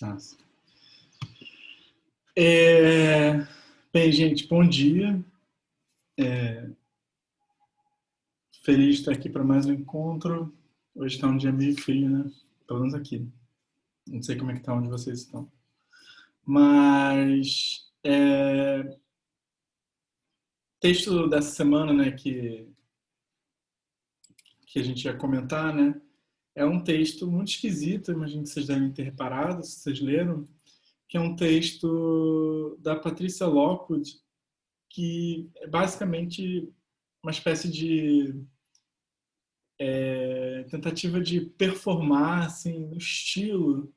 Nossa. É... Bem, gente, bom dia. Feliz de estar aqui para mais um encontro. Hoje está um dia meio frio, né? Pelo menos aqui. Não sei como é que tá onde vocês estão. Mas texto dessa semana, né, que a gente ia comentar, né? É um texto muito esquisito, imagino que vocês devem ter reparado, se vocês leram, que é um texto da Patricia Lockwood, que é basicamente uma espécie de tentativa de performar assim, no estilo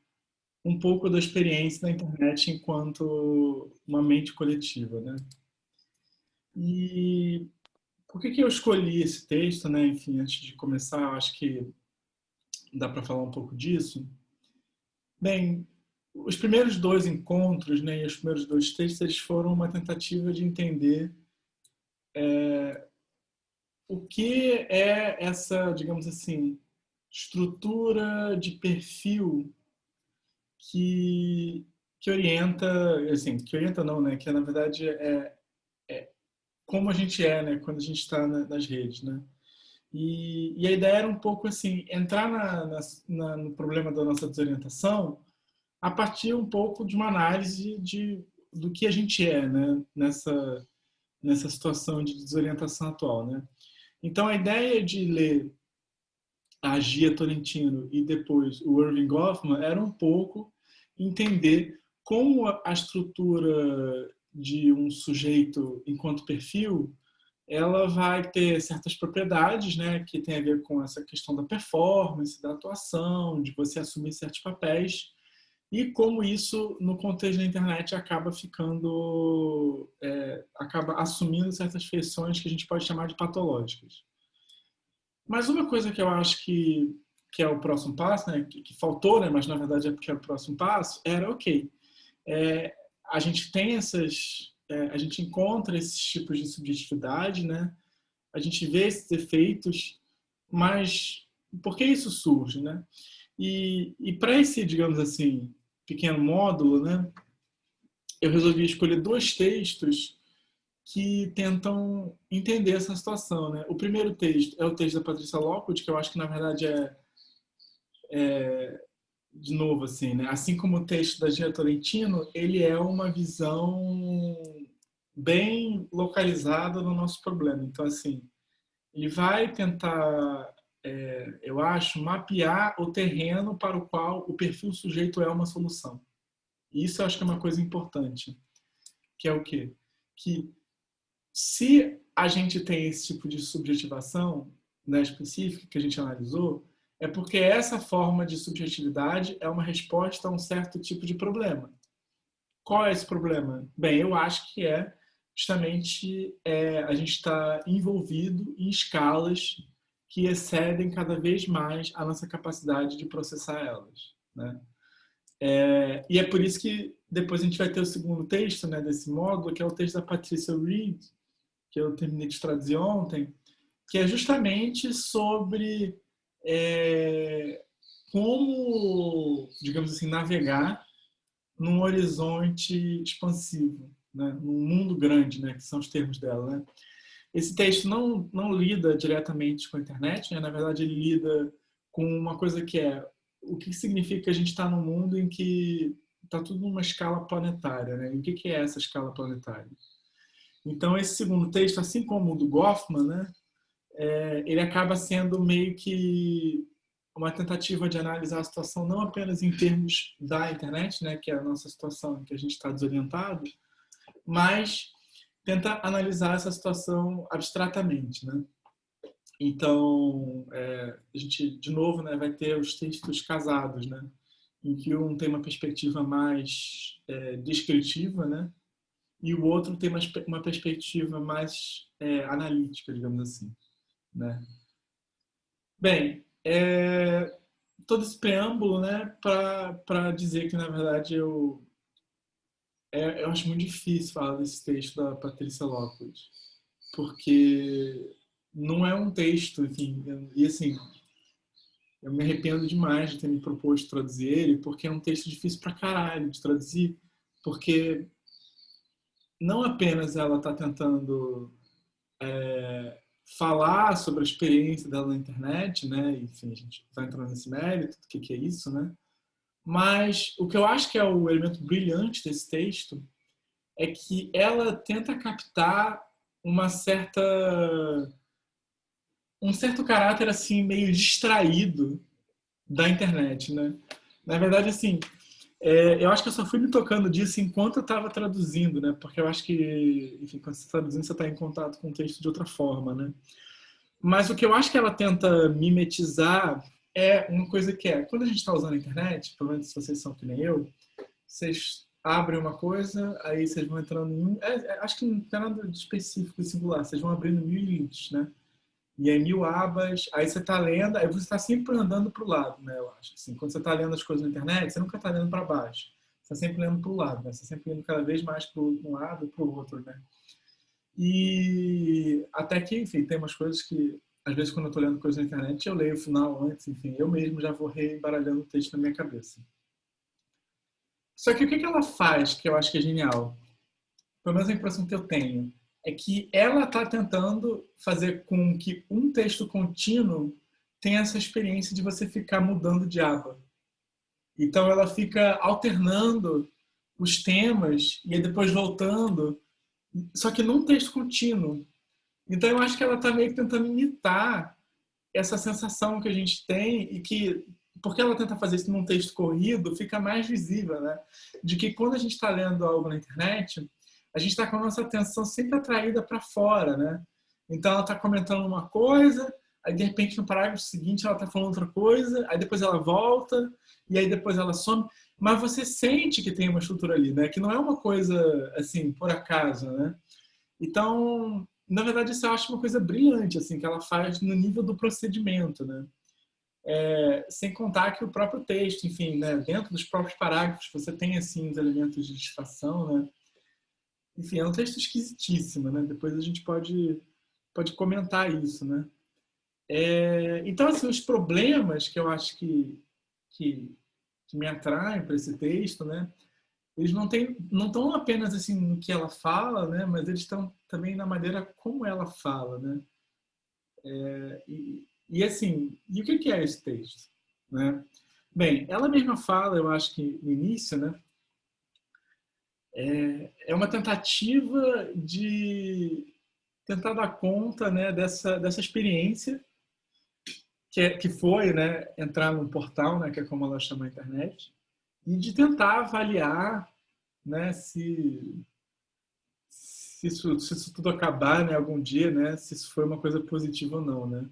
um pouco da experiência na internet enquanto uma mente coletiva, né? E por que eu escolhi esse texto, né? Enfim, antes de começar, eu acho que dá para falar um pouco disso. Bem, os primeiros dois encontros, né, e os primeiros dois textos, eles foram uma tentativa de entender o que é essa, digamos assim, estrutura de perfil que, que orienta, assim, que orienta não, né? Que na verdade é como a gente é, né? Quando a gente está nas redes, né? E a ideia era um pouco assim, entrar no problema da nossa desorientação a partir um pouco de uma análise do que a gente é, né? Nessa situação de desorientação atual, né? Então a ideia de ler a Gia Tolentino e depois o Irving Goffman era um pouco entender como a estrutura de um sujeito enquanto perfil ela vai ter certas propriedades, né, que tem a ver com essa questão da performance, da atuação, de você assumir certos papéis e como isso no contexto da internet acaba ficando, acaba assumindo certas feições que a gente pode chamar de patológicas. Mas uma coisa que eu acho que é o próximo passo, né, que faltou, né, mas na verdade é porque é o próximo passo, era ok. É, a gente tem a gente encontra esses tipos de subjetividade, né? A gente vê esses efeitos, mas por que isso surge, né? E para esse, digamos assim, pequeno módulo, né, eu resolvi escolher dois textos que tentam entender essa situação, né? O primeiro texto é o texto da Patrícia Lockwood, que eu acho que na verdade de novo assim, né? Assim como o texto da Gia Tolentino, ele é uma visão bem localizada no nosso problema. Então assim, ele vai tentar, eu acho, mapear o terreno para o qual o perfil sujeito é uma solução. E isso eu acho que é uma coisa importante, que é o quê? Que se a gente tem esse tipo de subjetivação, né, específica que a gente analisou, é porque essa forma de subjetividade é uma resposta a um certo tipo de problema. Qual é esse problema? Bem, eu acho que é justamente a gente está envolvido em escalas que excedem cada vez mais a nossa capacidade de processar elas, né? E é por isso que depois a gente vai ter o segundo texto, né, desse módulo, que é o texto da Patricia Reed, que eu terminei de traduzir ontem, que é justamente sobre como, digamos assim, navegar num horizonte expansivo, né? Num mundo grande, né? Que são os termos dela. Né? Esse texto não lida diretamente com a internet, né? Na verdade, ele lida com uma coisa que é o que significa a gente estar num mundo em que está tudo numa escala planetária. Né? E o que é essa escala planetária? Então, esse segundo texto, assim como o do Goffman, né? Ele acaba sendo meio que uma tentativa de analisar a situação não apenas em termos da internet, né, que é a nossa situação em que a gente está desorientado, mas tenta analisar essa situação abstratamente, né? Então, a gente, de novo, né, vai ter os textos casados, né, em que um tem uma perspectiva mais descritiva, né, e o outro tem uma perspectiva mais analítica, digamos assim, né? Bem, todo esse preâmbulo, né, para dizer que, na verdade, eu acho muito difícil falar desse texto da Patrícia Lockwood, porque não é um texto, enfim, e assim, eu me arrependo demais de ter me proposto traduzir ele, porque é um texto difícil pra caralho de traduzir, porque não apenas ela está tentando falar sobre a experiência dela na internet, né? Enfim, a gente vai entrando nesse mérito do que é isso, né? Mas o que eu acho que é o elemento brilhante desse texto é que ela tenta captar uma certa um certo caráter assim meio distraído da internet, né? Na verdade, assim, eu acho que eu só fui me tocando disso enquanto eu estava traduzindo, né? Porque eu acho que, enfim, quando você está traduzindo, você está em contato com o texto de outra forma, né? Mas o que eu acho que ela tenta mimetizar é uma coisa que é, quando a gente está usando a internet, pelo menos se vocês são que nem eu, vocês abrem uma coisa, aí vocês vão entrando em um. Acho que não tem nada de específico e singular, vocês vão abrindo mil links, né? E aí mil abas, aí você está lendo, aí você está sempre andando para o lado, né? Eu acho. Assim, quando você está lendo as coisas na internet, você nunca está lendo para baixo. Você está sempre lendo para o lado, né? Você está sempre lendo cada vez mais para um lado e para o outro, né? E até que, enfim, tem umas coisas que, às vezes, quando eu estou lendo coisas na internet, eu leio o final antes, enfim, eu mesmo já vou reembaralhando o texto na minha cabeça. Só que o que ela faz, que eu acho que é genial, pelo menos a impressão que eu tenho, é que ela está tentando fazer com que um texto contínuo tenha essa experiência de você ficar mudando de aba. Então ela fica alternando os temas e aí depois voltando, só que num texto contínuo. Então eu acho que ela está meio que tentando imitar essa sensação que a gente tem e que, porque ela tenta fazer isso num texto corrido, fica mais visível, né? De que quando a gente está lendo algo na internet, a gente está com a nossa atenção sempre atraída para fora, né? Então ela está comentando uma coisa, aí de repente no parágrafo seguinte ela está falando outra coisa, aí depois ela volta, e aí depois ela some. Mas você sente que tem uma estrutura ali, né? Que não é uma coisa assim, por acaso, né? Então, na verdade, isso eu acho uma coisa brilhante, assim, que ela faz no nível do procedimento, né? Sem contar que o próprio texto, enfim, né? Dentro dos próprios parágrafos, você tem, assim, os elementos de distração, né? Enfim, é um texto esquisitíssimo, né? Depois a gente pode comentar isso, né? Então, assim, os problemas que eu acho que, que me atraem para esse texto, né? Eles não estão apenas assim no que ela fala, né? Mas eles estão também na maneira como ela fala, né? E assim, e o que é esse texto, né? Bem, ela mesma fala, eu acho que no início, né? É uma tentativa de tentar dar conta, né? Dessa experiência que foi, né? Entrar num portal, né? Que é como ela chama a internet, e de tentar avaliar, né? Se isso tudo acabar, né, algum dia, né, se isso foi uma coisa positiva ou não, né.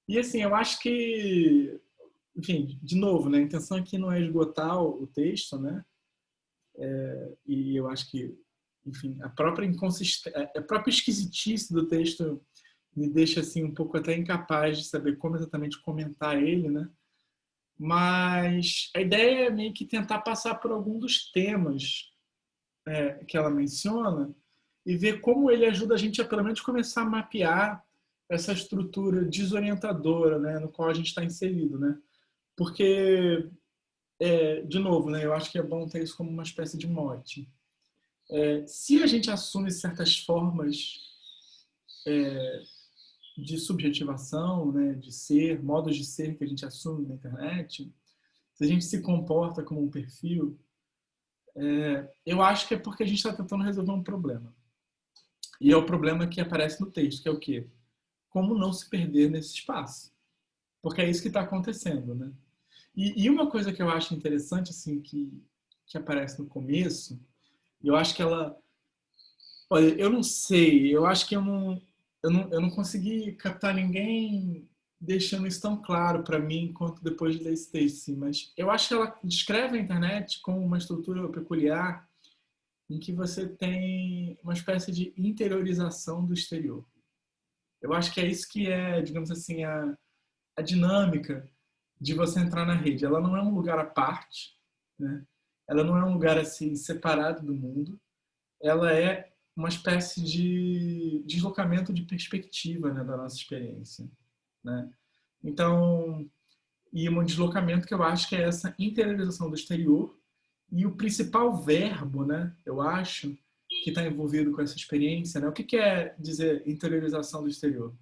E assim, eu acho que, enfim, de novo, né, a intenção aqui não é esgotar o texto, né, e eu acho que, enfim, a própria esquisitice do texto me deixa assim um pouco até incapaz de saber como exatamente comentar ele, né. Mas a ideia é meio que tentar passar por algum dos temas que ela menciona e ver como ele ajuda a gente a, pelo menos, começar a mapear essa estrutura desorientadora, né, no qual a gente está inserido, né? Porque, de novo, né, eu acho que é bom ter isso como uma espécie de mote. Se a gente assume certas formas de subjetivação, né, de ser, modos de ser que a gente assume na internet, se a gente se comporta como um perfil, eu acho que é porque a gente está tentando resolver um problema. E é o problema que aparece no texto, que é o quê? Como não se perder nesse espaço. Porque é isso que está acontecendo, né? E uma coisa que eu acho interessante, assim, que aparece no começo, eu acho que ela... Olha, eu não sei, eu acho que eu não consegui captar ninguém deixando isso tão claro para mim quanto depois de ler esse texto, assim, mas eu acho que ela descreve a internet como uma estrutura peculiar em que você tem uma espécie de interiorização do exterior. Eu acho que é isso que é, digamos assim, a dinâmica de você entrar na rede. Ela não é um lugar à parte, né? Ela não é um lugar assim separado do mundo. Ela é uma espécie de deslocamento de perspectiva, né, da nossa experiência, né? Então, e um deslocamento que eu acho que é essa interiorização do exterior. E o principal verbo, né, eu acho, que está envolvido com essa experiência, né? O que quer dizer interiorização do exterior?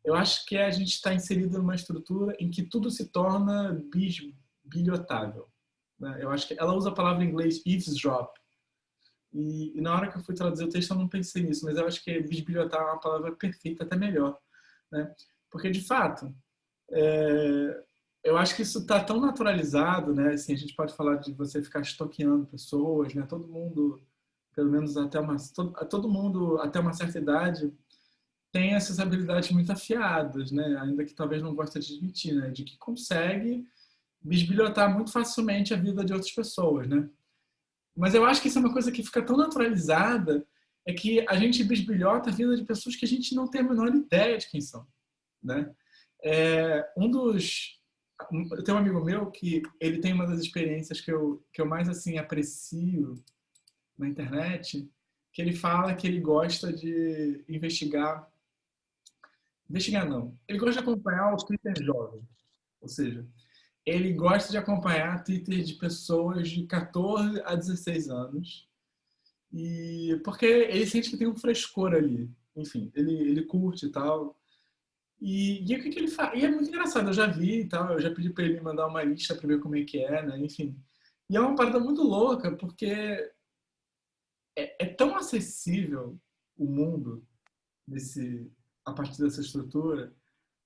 Eu acho que a gente está inserido numa estrutura em que tudo se torna bisbilhotável. Né? Eu acho que ela usa a palavra em inglês eavesdrop. E na hora que eu fui traduzir o texto eu não pensei nisso, mas eu acho que bisbilhotar é uma palavra perfeita, até melhor. Né? Porque, de fato, eu acho que isso está tão naturalizado, né? Assim, a gente pode falar de você ficar stalkeando pessoas, né? Todo mundo, pelo menos todo mundo até uma certa idade tem essas habilidades muito afiadas, né? Ainda que talvez não goste de admitir, né? De que consegue bisbilhotar muito facilmente a vida de outras pessoas, né? Mas eu acho que isso é uma coisa que fica tão naturalizada, é que a gente bisbilhota a vida de pessoas que a gente não tem a menor ideia de quem são, né? Eu tenho um amigo meu que ele tem uma das experiências que eu mais assim aprecio na internet, que ele fala que ele gosta de investigar não, ele gosta de acompanhar o Twitter jovem, ou seja, ele gosta de acompanhar Twitter de pessoas de 14 a 16 anos, e porque ele sente que tem um frescor ali, enfim, ele curte e tal. E o que, que ele faz? E é muito engraçado, eu já vi e tal, eu já pedi para ele me mandar uma lista para ver como é que é, né? Enfim. E é uma parada muito louca, porque é tão acessível o mundo desse, a partir dessa estrutura,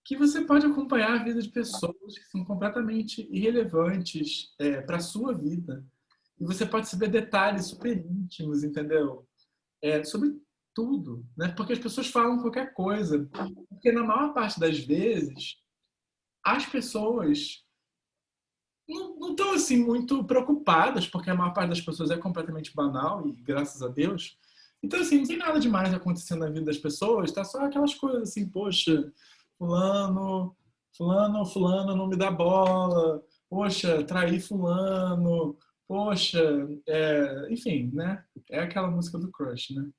que você pode acompanhar a vida de pessoas que são completamente irrelevantes para a sua vida. E você pode saber detalhes super íntimos, entendeu? Sobre tudo, né? Porque as pessoas falam qualquer coisa. Porque na maior parte das vezes, as pessoas não estão assim muito preocupadas, porque a maior parte das pessoas é completamente banal e graças a Deus. Então assim, não tem nada demais acontecendo na vida das pessoas, tá só aquelas coisas assim, poxa, fulano não me dá bola, poxa, traí fulano, poxa, enfim, né? É aquela música do crush, né?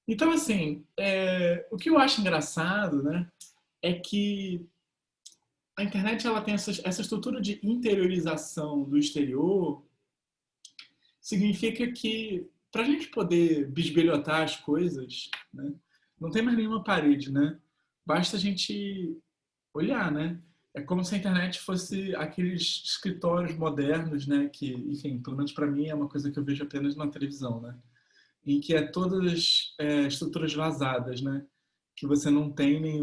Então assim, o que eu acho engraçado, né, é que a internet ela tem essa estrutura de interiorização do exterior, significa que para a gente poder bisbilhotar as coisas, né, não tem mais nenhuma parede, né? Basta a gente olhar, né? É como se a internet fosse aqueles escritórios modernos, né? Que, enfim, pelo menos para mim é uma coisa que eu vejo apenas na televisão, né? Em que todas estruturas vazadas, né? Que você não tem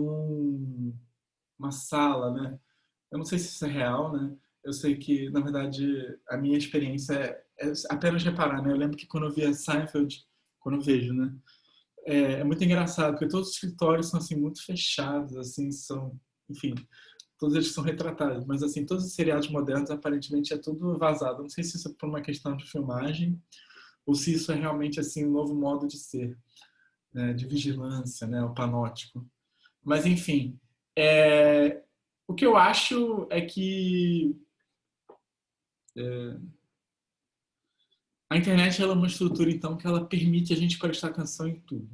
uma sala, né? Eu não sei se isso é real, né? Eu sei que, na verdade, a minha experiência é apenas reparar, né? Eu lembro que quando eu via Seinfeld, quando eu vejo, né? É muito engraçado, porque todos os escritórios são, assim, muito fechados, assim, enfim, todos eles são retratados, mas, assim, todos os seriados modernos, aparentemente, é tudo vazado. Eu não sei se isso é por uma questão de filmagem ou se isso é realmente, assim, um novo modo de ser, né? De vigilância, né? O panóptico. Mas, enfim, o que eu acho é que a internet ela é uma estrutura, então, que ela permite a gente prestar atenção em tudo,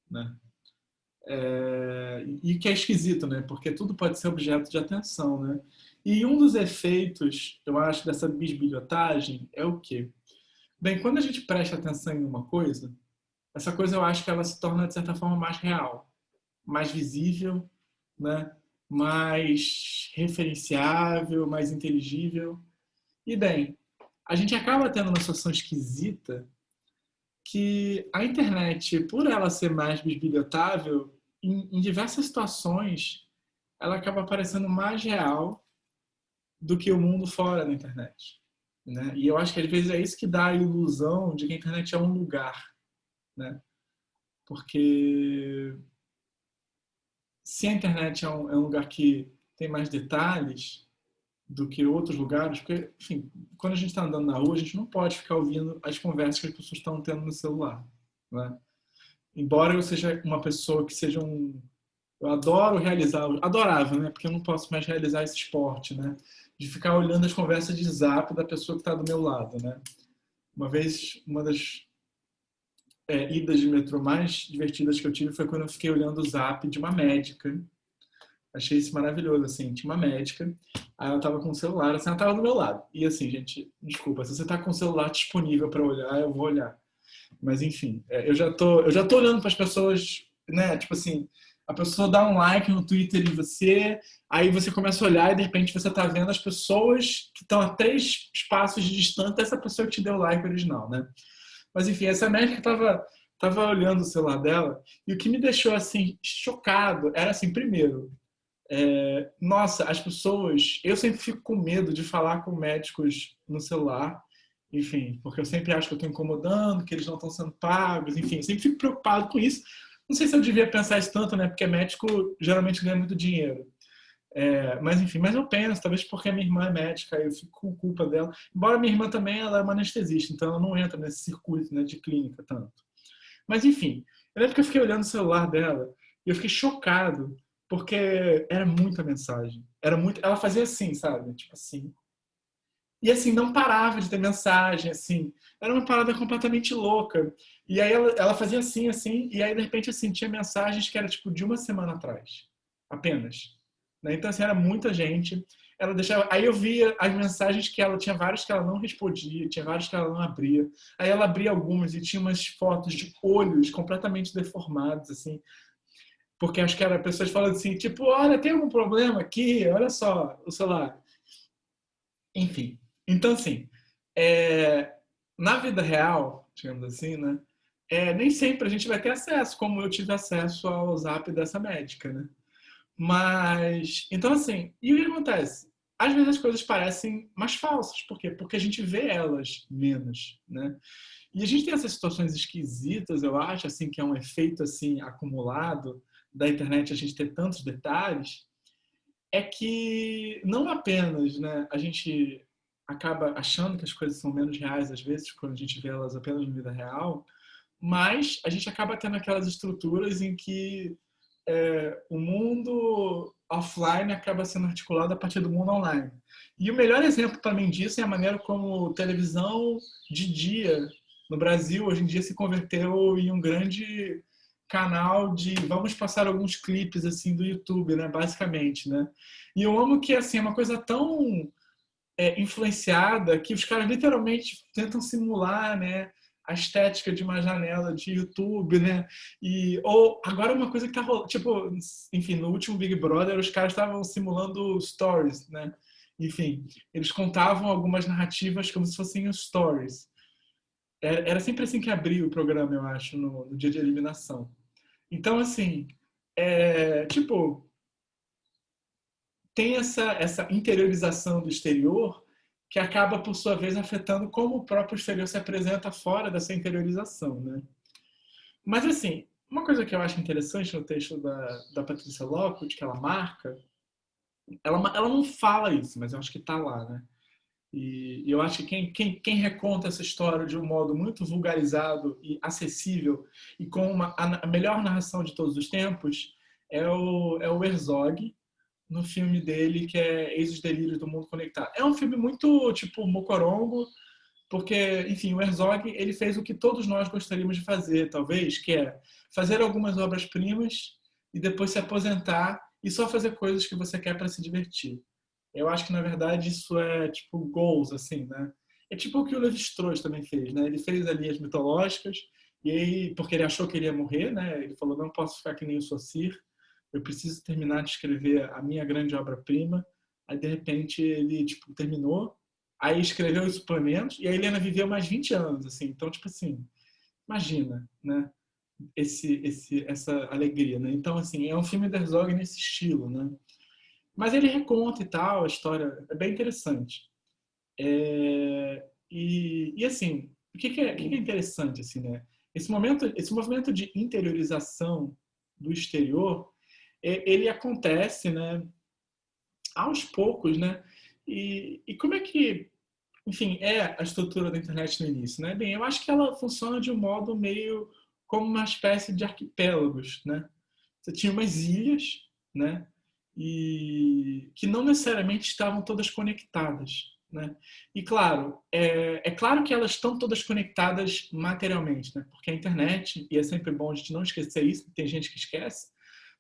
né? E que é esquisito, né? Porque tudo pode ser objeto de atenção, né? E um dos efeitos, eu acho, dessa bisbilhotagem é o quê? Bem, quando a gente presta atenção em uma coisa, essa coisa eu acho que ela se torna, de certa forma, mais real, mais visível, né? Mais referenciável, mais inteligível. E, bem, a gente acaba tendo uma situação esquisita que a internet, por ela ser mais bisbilhotável, em diversas situações, ela acaba parecendo mais real do que o mundo fora da internet. Né? E eu acho que às vezes é isso que dá a ilusão de que a internet é um lugar. Né? Porque se a internet é um lugar que tem mais detalhes do que outros lugares, porque, enfim, quando a gente está andando na rua, a gente não pode ficar ouvindo as conversas que as pessoas estão tendo no celular. Né? Embora eu seja uma pessoa que seja eu adoro adorava, né? Porque eu não posso mais realizar esse esporte, né? De ficar olhando as conversas de zap da pessoa que está do meu lado, né? Uma vez, uma das idas de metrô mais divertidas que eu tive foi quando eu fiquei olhando o zap de uma médica, Achei isso maravilhoso, assim. Tinha uma médica, aí ela tava com o celular, assim, ela tava do meu lado. E assim, gente, desculpa, se você tá com o celular disponível para olhar, eu vou olhar. Mas enfim, eu já tô olhando para as pessoas, né? Tipo assim, a pessoa dá um like no Twitter em você, aí você começa a olhar e de repente você tá vendo as pessoas que estão a 3 espaços de distância dessa pessoa que te deu o like original, né? Mas enfim, essa médica tava olhando o celular dela e o que me deixou assim chocado era assim, primeiro, nossa, as pessoas. Eu sempre fico com medo de falar com médicos no celular, enfim, porque eu sempre acho que eu estou incomodando, que eles não estão sendo pagos, enfim, sempre fico preocupado com isso. Não sei se eu devia pensar isso tanto, né? Porque médico geralmente ganha muito dinheiro. Mas enfim, mas eu penso, talvez porque a minha irmã é médica, eu fico com culpa dela. Embora minha irmã também ela é uma anestesista, então ela não entra nesse circuito, né, de clínica tanto. Mas enfim, eu lembro que eu fiquei olhando o celular dela e eu fiquei chocado, porque era muita mensagem. Era muito. Ela fazia assim, sabe? Tipo assim. E assim, não parava de ter mensagem, assim. Era uma parada completamente louca. E aí ela fazia assim, assim, e aí de repente assim, tinha mensagens que era tipo de uma semana atrás. Apenas. Né? Então, assim, era muita gente. Ela deixava. Aí eu via as mensagens que ela tinha vários que ela não respondia, tinha vários que ela não abria. Aí ela abria algumas e tinha umas fotos de olhos completamente deformados, assim. Porque acho que era pessoas falando assim, tipo, olha, tem algum problema aqui, olha só o celular. Enfim. Então, assim, é, na vida real, digamos assim, né? Nem sempre a gente vai ter acesso, como eu tive acesso ao zap dessa médica, né? Mas, então assim, e o que acontece? Às vezes as coisas parecem mais falsas. Por quê? Porque a gente vê elas menos, né? E a gente tem essas situações esquisitas, eu acho, assim, que é um efeito, assim, acumulado da internet, a gente ter tantos detalhes, é que não apenas, né, a gente acaba achando que as coisas são menos reais, às vezes, quando a gente vê elas apenas na vida real, mas a gente acaba tendo aquelas estruturas em que o mundo offline acaba sendo articulado a partir do mundo online. E o melhor exemplo para mim disso é a maneira como televisão de dia no Brasil hoje em dia se converteu em um grande canal de vamos passar alguns clipes assim do YouTube, né, basicamente, né? E eu amo que assim é uma coisa tão influenciada que os caras literalmente tentam simular, né, a estética de uma janela de YouTube, né? Ou agora uma coisa que tá rolando, tipo, enfim, no último Big Brother os caras estavam simulando stories, né? Enfim, eles contavam algumas narrativas como se fossem os stories. Era sempre assim que abria o programa, eu acho, no dia de eliminação. Então, assim, tipo, tem essa interiorização do exterior que acaba, por sua vez, afetando como o próprio exterior se apresenta fora dessa interiorização, né? Mas, assim, uma coisa que eu acho interessante no texto da Patrícia Lockwood, que ela marca, ela não fala isso, mas eu acho que está lá, né? E eu acho que quem reconta essa história de um modo muito vulgarizado e acessível e com a melhor narração de todos os tempos é o Herzog, no filme dele que é Eis os Delírios do Mundo Conectado. É um filme muito, tipo, mocorongo, porque, enfim, o Herzog, ele fez o que todos nós gostaríamos de fazer, talvez, que é fazer algumas obras-primas e depois se aposentar e só fazer coisas que você quer para se divertir. Eu acho que, na verdade, isso é, tipo, goals, assim, né? É tipo o que o Levi-Strauss também fez, né? Ele fez ali as mitológicas, e aí, porque ele achou que ele ia morrer, né? Ele falou, não posso ficar que nem o Saussure, eu preciso terminar de escrever a minha grande obra-prima. Aí, de repente, ele, tipo, terminou, aí escreveu os suplementos, e a Helena viveu mais 20 anos, assim. Então, tipo assim, imagina, né? Essa alegria, né? Então, assim, é um filme da Herzog nesse estilo, né? Mas ele reconta e tal, a história é bem interessante. E assim, o que é interessante, assim, né? Esse movimento de interiorização do exterior, ele acontece, né, aos poucos, né? E como é que, enfim, é a estrutura da internet no início, né? Bem, eu acho que ela funciona de um modo meio como uma espécie de arquipélagos, né? Você tinha umas ilhas, né? E que não necessariamente estavam todas conectadas, né? E claro, é claro que elas estão todas conectadas materialmente, né? Porque a internet, e é sempre bom a gente não esquecer isso, tem gente que esquece,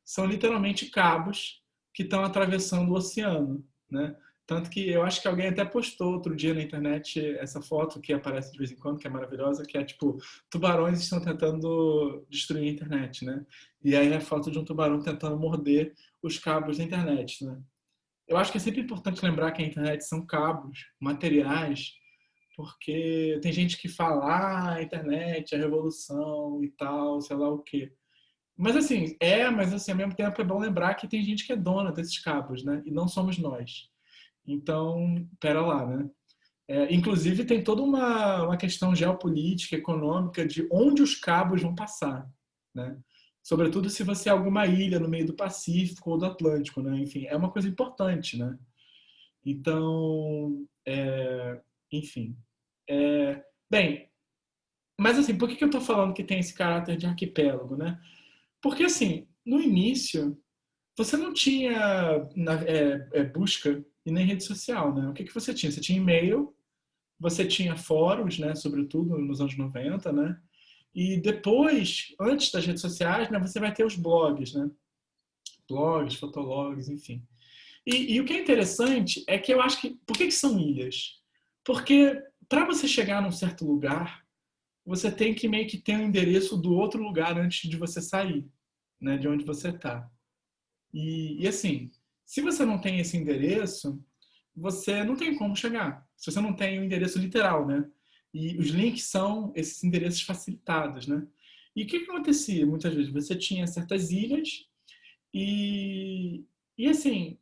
são literalmente cabos que estão atravessando o oceano, né? Tanto que eu acho que alguém até postou outro dia na internet essa foto que aparece de vez em quando, que é maravilhosa, que é tipo, tubarões estão tentando destruir a internet, né? E aí é a foto de um tubarão tentando morder os cabos da internet, né? Eu acho que é sempre importante lembrar que a internet são cabos, materiais, porque tem gente que fala, a internet, a revolução e tal, sei lá o quê. Mas assim, ao mesmo tempo é bom lembrar que tem gente que é dona desses cabos, né? E não somos nós. Então, pera lá, né? Inclusive, tem toda uma questão geopolítica, econômica, de onde os cabos vão passar, né? Sobretudo se você é alguma ilha no meio do Pacífico ou do Atlântico, né? Enfim, é uma coisa importante, né? Então, enfim. Bem, mas assim, por que eu estou falando que tem esse caráter de arquipélago, né? Porque assim, no início, você não tinha busca e nem rede social, né? O que você tinha? Você tinha e-mail, você tinha fóruns, né? Sobretudo nos anos 90, né? E depois, antes das redes sociais, né? Você vai ter os blogs, né? Blogs, fotologs, enfim. E o que é interessante é que eu acho que... Por que são ilhas? Porque para você chegar num certo lugar, você tem que meio que ter um endereço do outro lugar antes de você sair, né? De onde você está. E assim, se você não tem esse endereço, você não tem como chegar. Se você não tem o endereço literal, né? E os links são esses endereços facilitados, né? E o que acontecia muitas vezes? Você tinha certas ilhas e, e assim,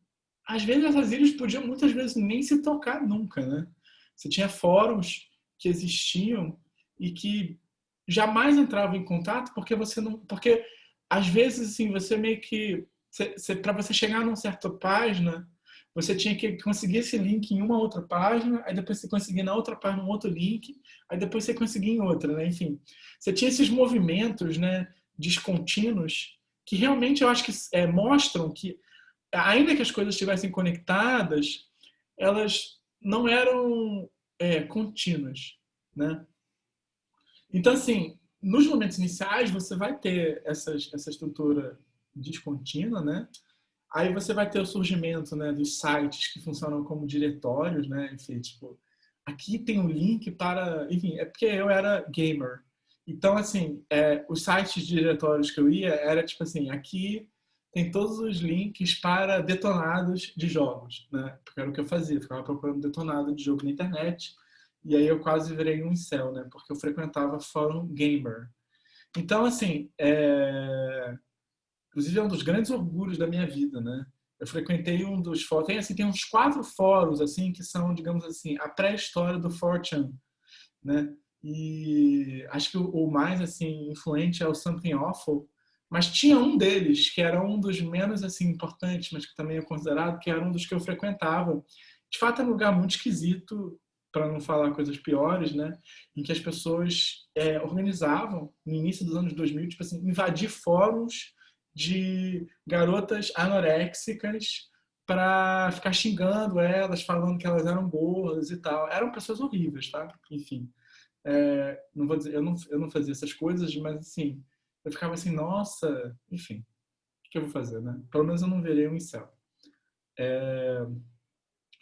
às vezes essas ilhas podiam muitas vezes nem se tocar nunca, né? Você tinha fóruns que existiam e que jamais entravam em contato porque você não, porque às vezes assim você meio que para você chegar numa certa página você tinha que conseguir esse link em uma outra página, aí depois você conseguia na outra página um outro link, aí depois você conseguia em outra, né? Enfim, você tinha esses movimentos, né, descontínuos que realmente eu acho que mostram que ainda que as coisas estivessem conectadas, elas não eram contínuas, né? Então, assim, nos momentos iniciais você vai ter essa estrutura descontínua, né? Aí você vai ter o surgimento, né, dos sites que funcionam como diretórios, né? Enfim, tipo, aqui tem um link para... Enfim, é porque eu era gamer. Então, assim, os sites de diretórios que eu ia era tipo assim, aqui tem todos os links para detonados de jogos, né? Porque era o que eu fazia, ficava procurando detonado de jogo na internet. E aí eu quase virei um incel, né? Porque eu frequentava fórum gamer. Então, assim, inclusive é um dos grandes orgulhos da minha vida, né? Eu frequentei um dos fóruns, tem uns 4 fóruns, assim, que são, digamos assim, a pré-história do 4chan, né? E acho que o mais, assim, influente é o Something Awful, mas tinha um deles que era um dos menos, assim, importantes, mas que também é considerado, que era um dos que eu frequentava. De fato, é um lugar muito esquisito, para não falar coisas piores, né? Em que as pessoas organizavam, no início dos anos 2000, tipo assim, invadir fóruns de garotas anoréxicas para ficar xingando elas, falando que elas eram gordas e tal. Eram pessoas horríveis, tá? Enfim, não vou dizer, eu não fazia essas coisas, mas assim, eu ficava assim, nossa, enfim, o que eu vou fazer, né? Pelo menos eu não virei um incel.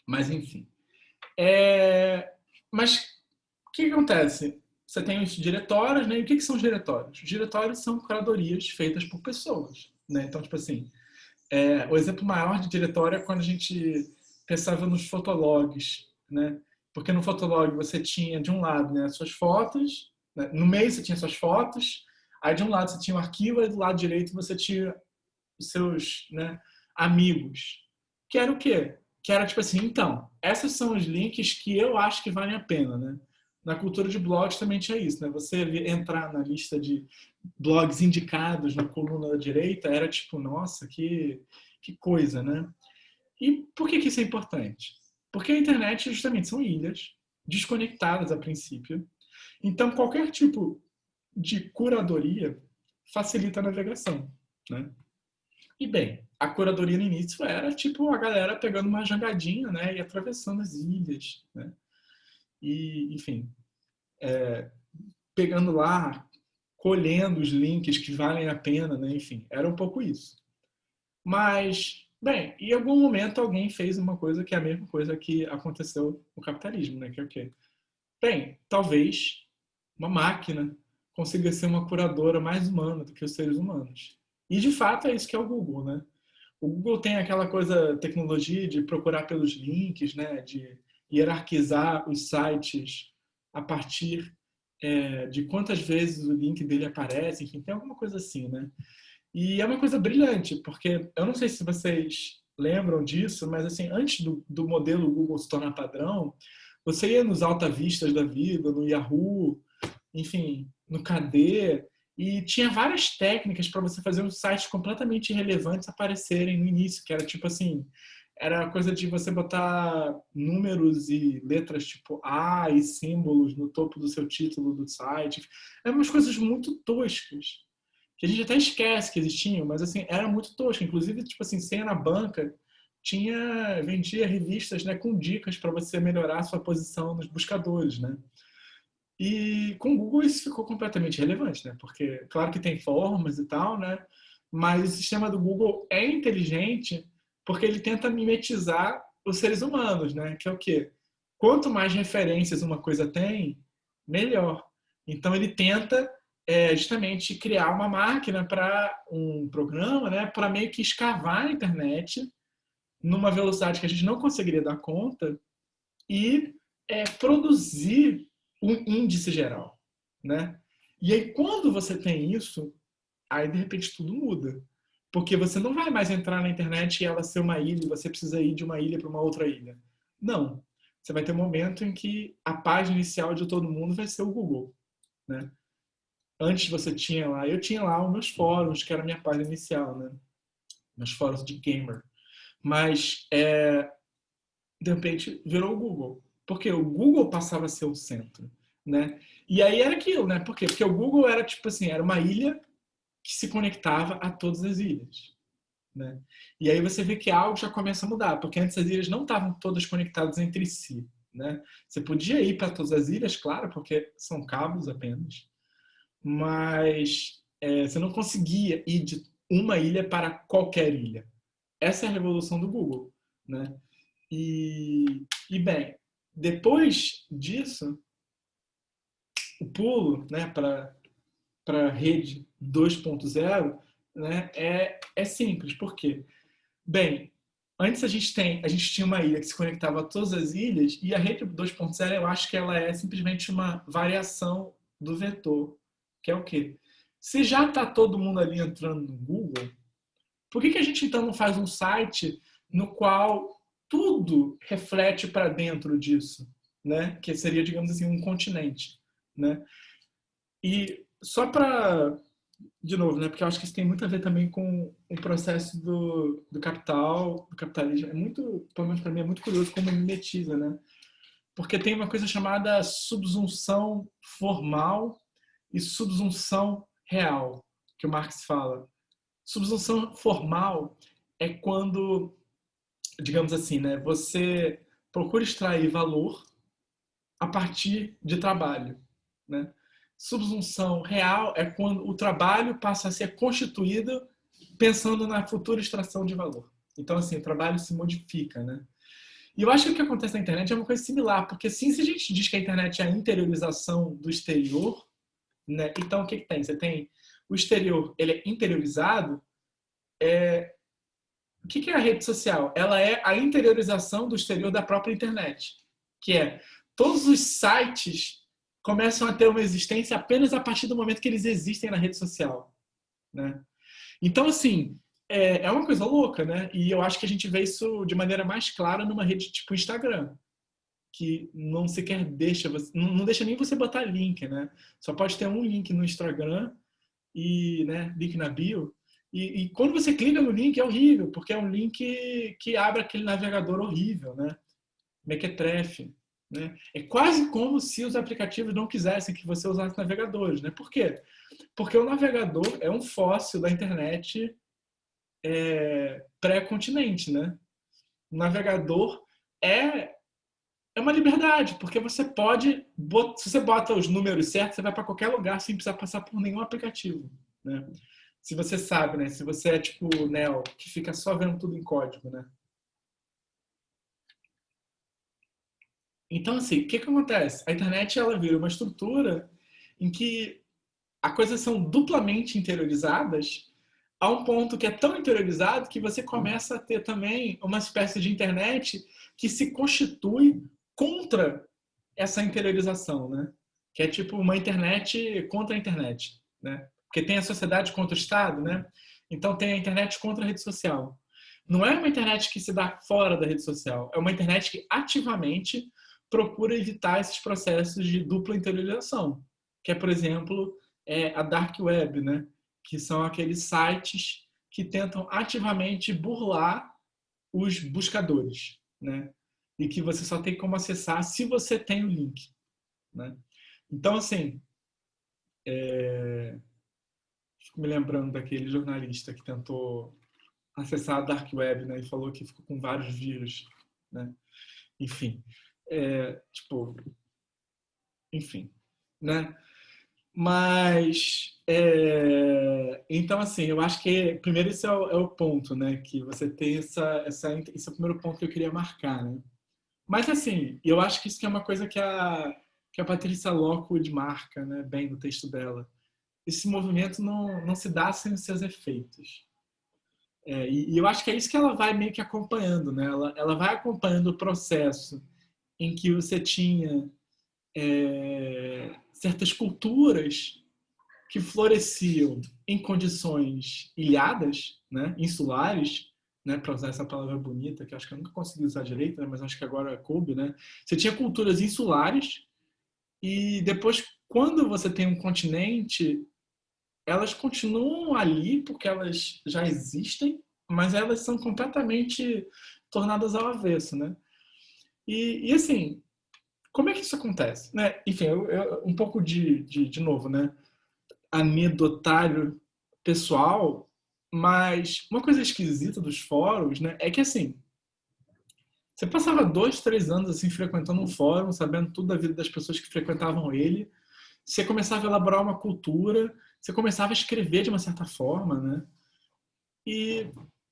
Mas enfim. Mas o que acontece? Você tem os diretórios, né? E o que são os diretórios? Os diretórios são curadorias feitas por pessoas, né? Então, tipo assim, o exemplo maior de diretório é quando a gente pensava nos fotologs, né? Porque no fotolog você tinha, de um lado, né, as suas fotos, né? No meio você tinha suas fotos, aí de um lado você tinha o arquivo, e do lado direito você tinha os seus, né, amigos. Que era o quê? Que era tipo assim, então, esses são os links que eu acho que valem a pena, né? Na cultura de blogs também tinha isso, né? Você entrar na lista de blogs indicados na coluna da direita era tipo, nossa, que coisa, né? E por que isso é importante? Porque a internet justamente são ilhas desconectadas a princípio. Então, qualquer tipo de curadoria facilita a navegação, né? E bem, a curadoria no início era tipo a galera pegando uma jangadinha, né, e atravessando as ilhas, né? E, enfim, pegando lá, colhendo os links que valem a pena, né? Enfim, era um pouco isso. Mas Bem, em algum momento alguém fez uma coisa que é a mesma coisa que aconteceu no capitalismo, né? Que é o quê? Bem, talvez uma máquina consiga ser uma curadora mais humana do que os seres humanos. E de fato é isso que é o Google, né? O Google tem aquela coisa, tecnologia de procurar pelos links, né? De hierarquizar os sites a partir de quantas vezes o link dele aparece, enfim, tem alguma coisa assim, né? E é uma coisa brilhante, porque eu não sei se vocês lembram disso, mas assim, antes do modelo Google se tornar padrão, você ia nos Alta Vistas da vida, no Yahoo, enfim, no KD, e tinha várias técnicas para você fazer uns sites completamente irrelevantes aparecerem no início, que era tipo assim, era coisa de você botar números e letras tipo A e símbolos no topo do seu título do site. Eram umas coisas muito toscas que a gente até esquece que existiam, mas assim, era muito tosco. Inclusive, tipo assim, você ia na banca, vendia revistas, né, com dicas para você melhorar a sua posição nos buscadores, né? E com o Google isso ficou completamente relevante, né? Porque claro que tem formas e tal, né? Mas o sistema do Google é inteligente porque ele tenta mimetizar os seres humanos, né? Que é o quê? Quanto mais referências uma coisa tem, melhor. Então ele tenta justamente criar uma máquina para um programa, né? Para meio que escavar a internet numa velocidade que a gente não conseguiria dar conta e produzir um índice geral, né? E aí quando você tem isso, aí de repente tudo muda, porque você não vai mais entrar na internet e ela ser uma ilha, e você precisa ir de uma ilha para uma outra ilha. Não. Você vai ter um momento em que a página inicial de todo mundo vai ser o Google, né? Antes você tinha lá, eu tinha lá os meus fóruns, que era a minha página inicial, né? Meus fóruns de gamer. Mas de repente virou o Google. Porque o Google passava a ser o centro, né? E aí era aquilo, né? Por quê? Porque o Google era tipo assim, era uma ilha que se conectava a todas as ilhas, né? E aí você vê que algo já começa a mudar, porque antes as ilhas não estavam todas conectadas entre si, né? Você podia ir para todas as ilhas, claro, porque são cabos apenas, mas você não conseguia ir de uma ilha para qualquer ilha. Essa é a revolução do Google, né? Bem, depois disso, o pulo, né, para a rede 2.0, né, é simples. Por quê? Bem, antes a gente tinha uma ilha que se conectava a todas as ilhas, e a rede 2.0 eu acho que ela é simplesmente uma variação do vetor, que é o quê? Se já está todo mundo ali entrando no Google, por que a gente então não faz um site no qual tudo reflete para dentro disso, né? Que seria, digamos assim, um continente, né? E só para, de novo, né? Porque eu acho que isso tem muito a ver também com o processo do capital, do capitalismo. É muito, pelo menos para mim, é muito curioso como mimetiza, né? Porque tem uma coisa chamada subsunção formal e subsunção real, que o Marx fala. Subsunção formal é quando, digamos assim, né, você procura extrair valor a partir de trabalho, né? Subsunção real é quando o trabalho passa a ser constituído pensando na futura extração de valor. Então, assim, o trabalho se modifica, né? E eu acho que o que acontece na internet é uma coisa similar, porque assim, se a gente diz que a internet é a interiorização do exterior, né? Então, o que tem? Você tem o exterior, ele é interiorizado. O que é a rede social? Ela é a interiorização do exterior da própria internet, que é todos os sites começam a ter uma existência apenas a partir do momento que eles existem na rede social, né? Então, assim, é uma coisa louca, né? E eu acho que a gente vê isso de maneira mais clara numa rede tipo Instagram, que não sequer deixa você, não deixa nem você botar link, né? Só pode ter um link no Instagram e, né, link na bio. E quando você clica no link é horrível, porque é um link que abre aquele navegador horrível, né? Mequetrefe, né? É quase como se os aplicativos não quisessem que você usasse navegadores, né? Por quê? Porque o navegador é um fóssil da internet pré-continente, né? O navegador é é uma liberdade, porque você pode, se você bota os números certos, você vai para qualquer lugar sem precisar passar por nenhum aplicativo, né? Se você sabe, né? Se você é tipo o Neo, que fica só vendo tudo em código, né? Então, assim, o que que acontece? A internet, ela vira uma estrutura em que as coisas são duplamente interiorizadas a um ponto que é tão interiorizado que você começa a ter também uma espécie de internet que se constitui contra essa interiorização, né? Que é tipo uma internet contra a internet, né? Porque tem a sociedade contra o Estado, né? Então tem a internet contra a rede social. Não é uma internet que se dá fora da rede social, é uma internet que ativamente procura evitar esses processos de dupla interiorização, que é, por exemplo, a dark web, né? Que são aqueles sites que tentam ativamente burlar os buscadores, né? E que você só tem como acessar se você tem o link, né? Então, assim, fico me lembrando daquele jornalista que tentou acessar a dark web, né? E falou que ficou com vários vírus, né? Enfim, tipo, enfim, né? Mas, então, assim, eu acho que, primeiro, esse é o ponto, né? Que você tem esse é o primeiro ponto que eu queria marcar, né? Mas, assim, eu acho que isso que é uma coisa que a Patrícia Lockwood marca, né? Bem no texto dela. Esse movimento não se dá sem os seus efeitos. E eu acho que é isso que ela vai meio que acompanhando, né? Ela vai acompanhando o processo em que você tinha certas culturas que floresciam em condições ilhadas, né, insulares, né, para usar essa palavra bonita, que acho que eu nunca consegui usar direito, né, mas acho que agora coube, né? Você tinha culturas insulares e depois, quando você tem um continente, elas continuam ali porque elas já existem, mas elas são completamente tornadas ao avesso, né? E assim, como é que isso acontece? Né? Enfim, um pouco de novo, né? Anedotário pessoal, mas uma coisa esquisita dos fóruns, né, é que assim, você passava 2, 3 anos assim frequentando um fórum, sabendo tudo da vida das pessoas que frequentavam ele, você começava a elaborar uma cultura, você começava a escrever de uma certa forma, né? E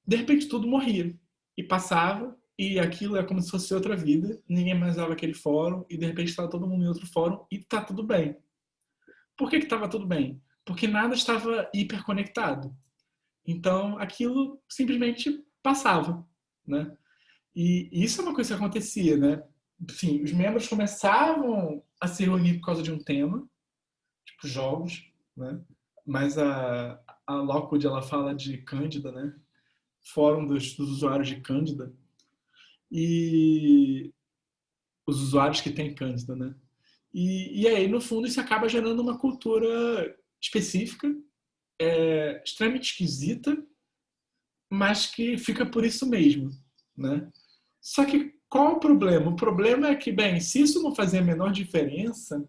de repente tudo morria e passava e aquilo é como se fosse outra vida, ninguém mais usava aquele fórum e de repente estava todo mundo em outro fórum e tá tudo bem. Por que estava tudo bem? Porque nada estava hiperconectado. Então, aquilo simplesmente passava, né? E isso é uma coisa que acontecia, né? Enfim, os membros começavam a se reunir por causa de um tema, tipo jogos, né? Mas a Lockwood, ela fala de Cândida, né? Fórum dos usuários de Cândida. E os usuários que têm Cândida, né? E aí, no fundo, isso acaba gerando uma cultura específica, extremamente esquisita, mas que fica por isso mesmo, né? Só que qual o problema? O problema é que, bem, se isso não fazia a menor diferença,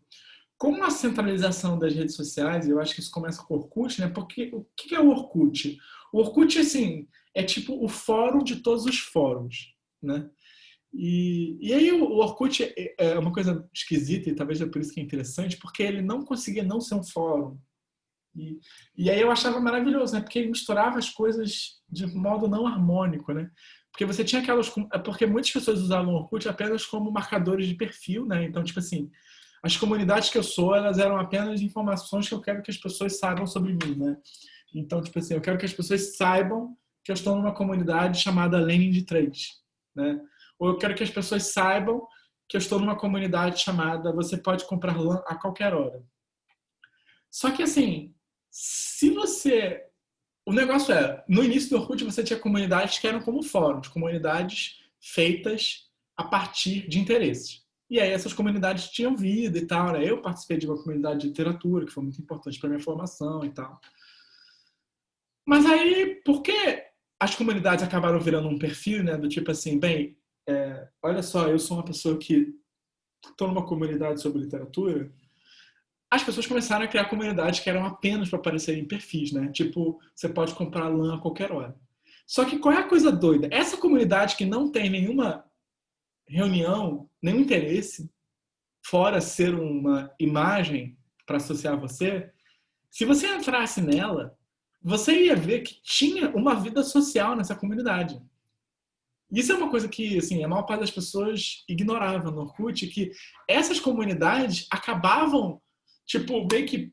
com a centralização das redes sociais, eu acho que isso começa com o Orkut, né? Porque o que é o Orkut? O Orkut, assim, é tipo o fórum de todos os fóruns, né? E aí o Orkut é uma coisa esquisita e talvez é por isso que é interessante, porque ele não conseguia não ser um fórum. E, e aí eu achava maravilhoso, né? Porque ele misturava as coisas de modo não harmônico, né? Porque você tinha aquelas... Porque muitas pessoas usavam o Orkut apenas como marcadores de perfil, né? Então, tipo assim, as comunidades que eu sou, elas eram apenas informações que eu quero que as pessoas saibam sobre mim, né? Então, tipo assim, eu quero que as pessoas saibam que eu estou numa comunidade chamada Lenin de Trade, né? Ou eu quero que as pessoas saibam que eu estou numa comunidade chamada Você Pode Comprar Lã a Qualquer Hora. Só que, assim, se você... O negócio no início do Orkut você tinha comunidades que eram como fóruns, comunidades feitas a partir de interesses. E aí essas comunidades tinham vida e tal, né? Eu participei de uma comunidade de literatura, que foi muito importante para minha formação e tal. Mas aí, por que as comunidades acabaram virando um perfil, né? Do tipo assim, bem, olha só, eu sou uma pessoa que estou numa comunidade sobre literatura, as pessoas começaram a criar comunidades que eram apenas para aparecer em perfis, né? Tipo, você pode comprar lã a qualquer hora. Só que qual é a coisa doida? Essa comunidade que não tem nenhuma reunião, nenhum interesse, fora ser uma imagem para associar você, se você entrasse nela, você ia ver que tinha uma vida social nessa comunidade. Isso é uma coisa que, assim, a maior parte das pessoas ignorava no Orkut, que essas comunidades acabavam, tipo, meio que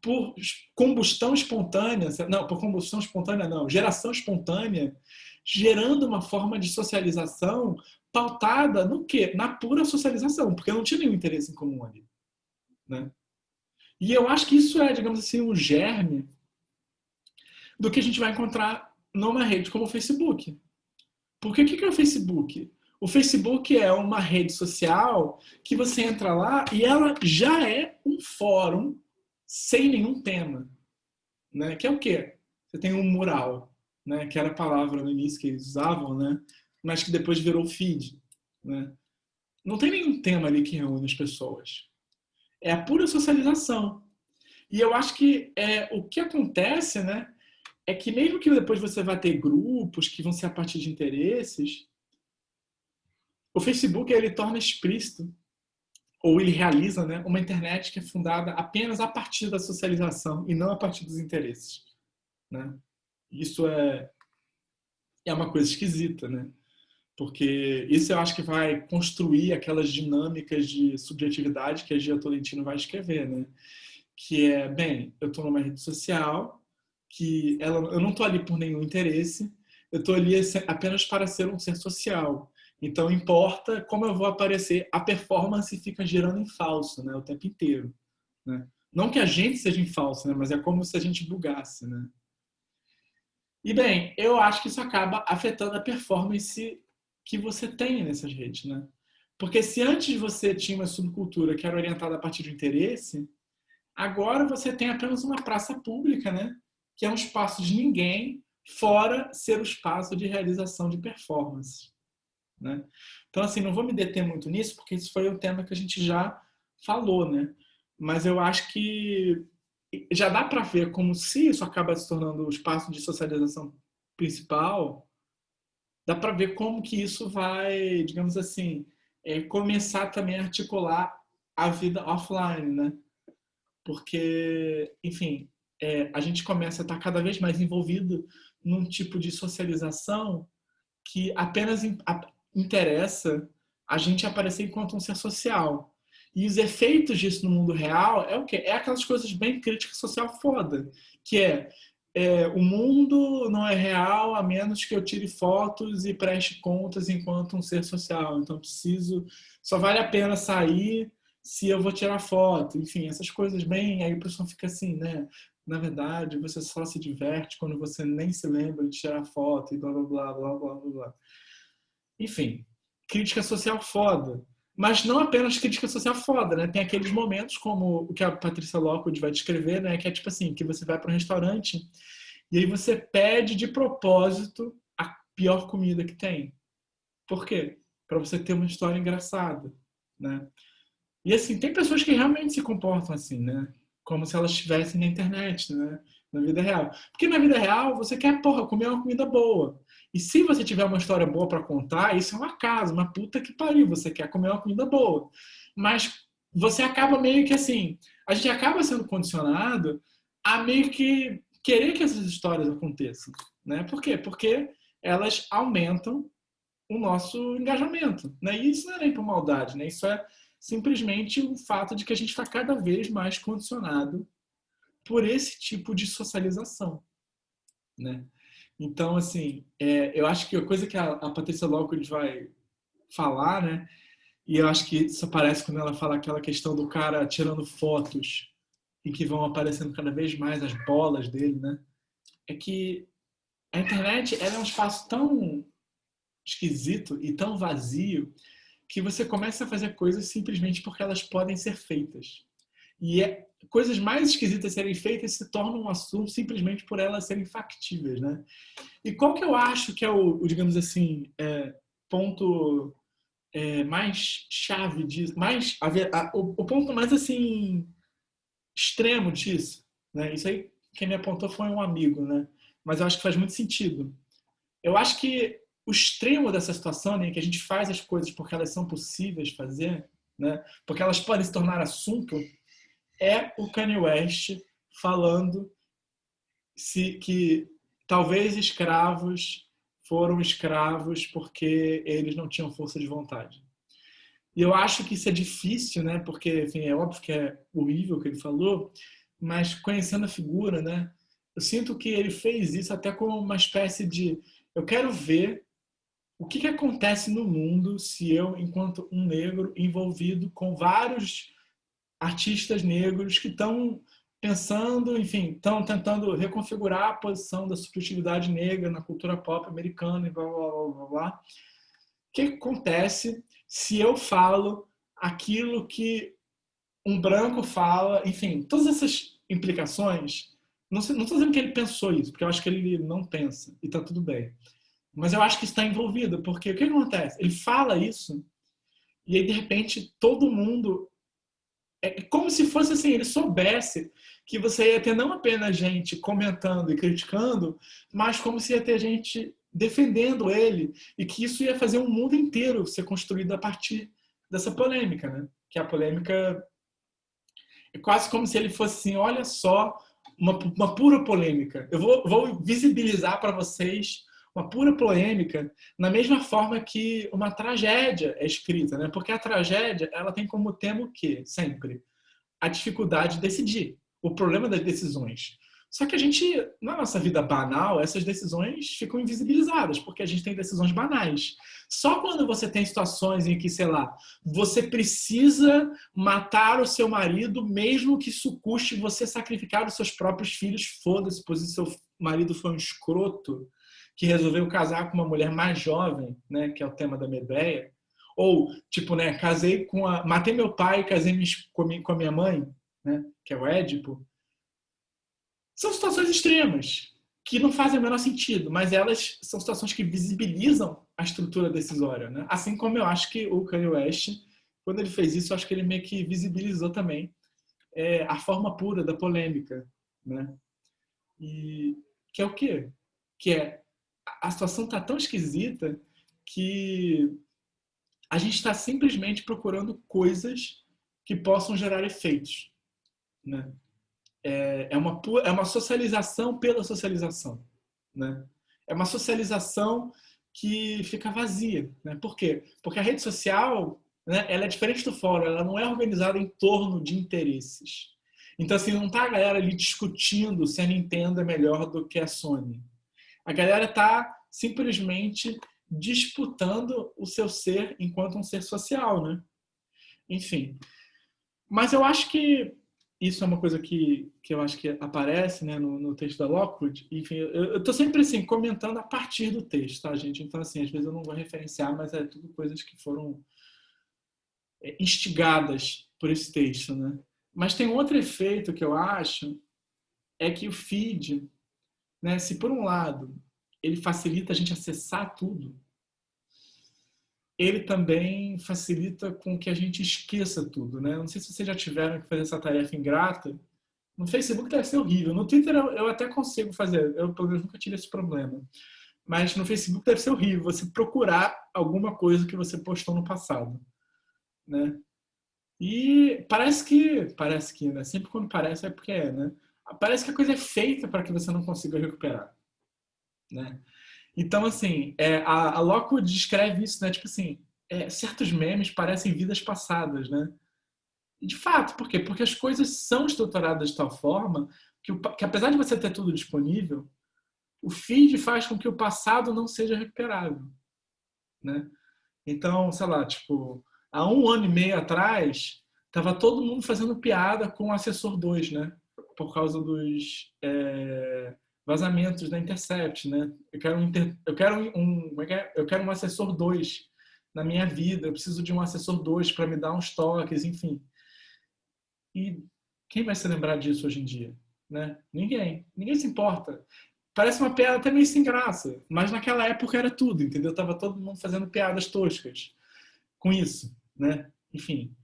por combustão espontânea, não, por combustão espontânea não, geração espontânea, gerando uma forma de socialização pautada no quê? Na pura socialização, porque não tinha nenhum interesse em comum ali, né? E eu acho que isso é, digamos assim, um germe do que a gente vai encontrar numa rede como o Facebook. Porque o que é o Facebook? O Facebook é uma rede social que você entra lá e ela já é um fórum sem nenhum tema, né? Que é o quê? Você tem um mural, né? Que era a palavra no início que eles usavam, né? Mas que depois virou feed, né? Não tem nenhum tema ali que reúne as pessoas. É a pura socialização. E eu acho que o que acontece, né? É que mesmo que depois você vai ter grupos que vão ser a partir de interesses, o Facebook ele torna explícito ou ele realiza, né, uma internet que é fundada apenas a partir da socialização e não a partir dos interesses, né? Isso é uma coisa esquisita, né? Porque isso eu acho que vai construir aquelas dinâmicas de subjetividade que a Gia Tolentino vai escrever, né? Que é, bem, eu estou numa rede social que eu não estou ali por nenhum interesse, eu estou ali apenas para ser um ser social. Então importa como eu vou aparecer, a performance fica girando em falso, né, o tempo inteiro, né? Não que a gente seja em falso, né, mas é como se a gente bugasse, né? E bem, eu acho que isso acaba afetando a performance que você tem nessas redes, né? Porque se antes você tinha uma subcultura que era orientada a partir do interesse, agora você tem apenas uma praça pública, né? Que é um espaço de ninguém, fora ser o espaço de realização de performance, né? Então, assim, não vou me deter muito nisso, porque isso foi um tema que a gente já falou, né? Mas eu acho que já dá para ver como se isso acaba se tornando o espaço de socialização principal, dá para ver como que isso vai, digamos assim, começar também a articular a vida offline, né? Porque, enfim, a gente começa a estar cada vez mais envolvido num tipo de socialização que apenas interessa a gente aparecer enquanto um ser social. E os efeitos disso no mundo real é o quê? É aquelas coisas bem crítica social foda, que o mundo não é real a menos que eu tire fotos e preste contas enquanto um ser social. Então só vale a pena sair se eu vou tirar foto. Enfim, essas coisas bem, aí o pessoal fica assim, né? Na verdade, você só se diverte quando você nem se lembra de tirar foto e blá blá blá blá blá blá blá. Enfim, crítica social foda. Mas não apenas crítica social foda, né? Tem aqueles momentos como o que a Patrícia Lockwood vai descrever, né? Que é tipo assim, que você vai para um restaurante e aí você pede de propósito a pior comida que tem. Por quê? Para você ter uma história engraçada, né? E assim, tem pessoas que realmente se comportam assim, né? Como se elas estivessem na internet, né? Na vida real. Porque na vida real, você quer, porra, comer uma comida boa. E se você tiver uma história boa para contar, isso é um acaso, uma puta que pariu. Você quer comer uma comida boa. Mas você acaba meio que assim, a gente acaba sendo condicionado a meio que querer que essas histórias aconteçam, né? Por quê? Porque elas aumentam o nosso engajamento, né? E isso não é nem por maldade, né? Isso é simplesmente o fato de que a gente está cada vez mais condicionado por esse tipo de socialização, né? Então, assim, eu acho que a coisa que a Patrícia Lockwood vai falar, né? E eu acho que isso aparece quando ela fala aquela questão do cara tirando fotos e que vão aparecendo cada vez mais as bolas dele, né? É que a internet ela é um espaço tão esquisito e tão vazio que você começa a fazer coisas simplesmente porque elas podem ser feitas. E coisas mais esquisitas serem feitas se tornam um assunto simplesmente por elas serem factíveis, né? E qual que eu acho que é digamos assim, ponto mais chave disso, o ponto mais assim extremo disso, né? Isso aí quem me apontou foi um amigo, né? Mas eu acho que faz muito sentido. Eu acho que o extremo dessa situação, né, que a gente faz as coisas porque elas são possíveis de fazer, né? Porque elas podem se tornar assunto, é o Kanye West falando que talvez escravos foram escravos porque eles não tinham força de vontade. E eu acho que isso é difícil, né? Porque, enfim, é óbvio que é horrível o que ele falou, mas conhecendo a figura, né? Eu sinto que ele fez isso até como uma espécie de... Eu quero ver o que, que acontece no mundo se eu, enquanto um negro, envolvido com vários artistas negros que estão pensando, enfim, estão tentando reconfigurar a posição da subjetividade negra na cultura pop americana e blá, blá, blá, blá, blá. O que acontece se eu falo aquilo que um branco fala, enfim, todas essas implicações. Não estou dizendo que ele pensou isso, porque eu acho que ele não pensa, e está tudo bem. Mas eu acho que está envolvido, porque o que acontece? Ele fala isso, e aí, de repente, todo mundo... É como se fosse assim, ele soubesse que você ia ter não apenas gente comentando e criticando, mas como se ia ter gente defendendo ele, e que isso ia fazer um mundo inteiro ser construído a partir dessa polêmica, né? Que a polêmica é quase como se ele fosse assim, olha só, uma pura polêmica. Eu vou visibilizar para vocês uma pura polêmica na mesma forma que uma tragédia é escrita, né? Porque a tragédia, ela tem como tema o quê? Sempre a dificuldade de decidir, o problema das decisões. Só que a gente, na nossa vida banal, essas decisões ficam invisibilizadas, porque a gente tem decisões banais. Só quando você tem situações em que, sei lá, você precisa matar o seu marido, mesmo que isso custe você sacrificar os seus próprios filhos, foda-se, pois o seu marido foi um escroto que resolveu casar com uma mulher mais jovem, né, que é o tema da Medea. Ou, tipo, né, casei com a... Matei meu pai, casei com a minha mãe, né, que é o Édipo. São situações extremas, que não fazem o menor sentido, mas elas são situações que visibilizam a estrutura decisória, né? Assim como eu acho que o Kanye West, quando ele fez isso, eu acho que ele meio que visibilizou também a forma pura da polêmica, né? E que é o quê? Que é a situação tá tão esquisita que a gente está simplesmente procurando coisas que possam gerar efeitos, né? É uma socialização pela socialização, né? É uma socialização que fica vazia, né? Por quê? Porque a rede social, né, ela é diferente do fórum, ela não é organizada em torno de interesses. Então, assim, não tá a galera ali discutindo se a Nintendo é melhor do que a Sony. A galera está simplesmente disputando o seu ser enquanto um ser social, né? Enfim. Mas eu acho que isso é uma coisa que eu acho que aparece, né, no texto da Lockwood. Enfim, eu estou sempre assim, comentando a partir do texto, tá, gente? Então, assim, às vezes eu não vou referenciar, mas é tudo coisas que foram instigadas por esse texto, né? Mas tem outro efeito que eu acho, é que o feed, né, se por um lado ele facilita a gente acessar tudo, ele também facilita com que a gente esqueça tudo, né? Não sei se vocês já tiveram que fazer essa tarefa ingrata. No Facebook deve ser horrível. No Twitter eu até consigo fazer. Eu, pelo menos, nunca tive esse problema. Mas no Facebook deve ser horrível você procurar alguma coisa que você postou no passado, né? E parece que, né? Sempre quando parece é porque é, né? Parece que a coisa é feita para que você não consiga recuperar, né? Então, assim, a Loco descreve isso, né? Tipo assim, certos memes parecem vidas passadas, né? E de fato, por quê? Porque as coisas são estruturadas de tal forma que apesar de você ter tudo disponível, o feed faz com que o passado não seja recuperável, né? Então, sei lá, tipo, há 1 ano e meio atrás, tava todo mundo fazendo piada com o Assessor 2, né? Por causa dos vazamentos da Intercept, né? Eu quero um Assessor 2 na minha vida, eu preciso de um Assessor 2 para me dar uns toques, enfim. E quem vai se lembrar disso hoje em dia? Né? Ninguém. Ninguém se importa. Parece uma piada até meio sem graça, mas naquela época era tudo, entendeu? Tava todo mundo fazendo piadas toscas com isso, né? Enfim.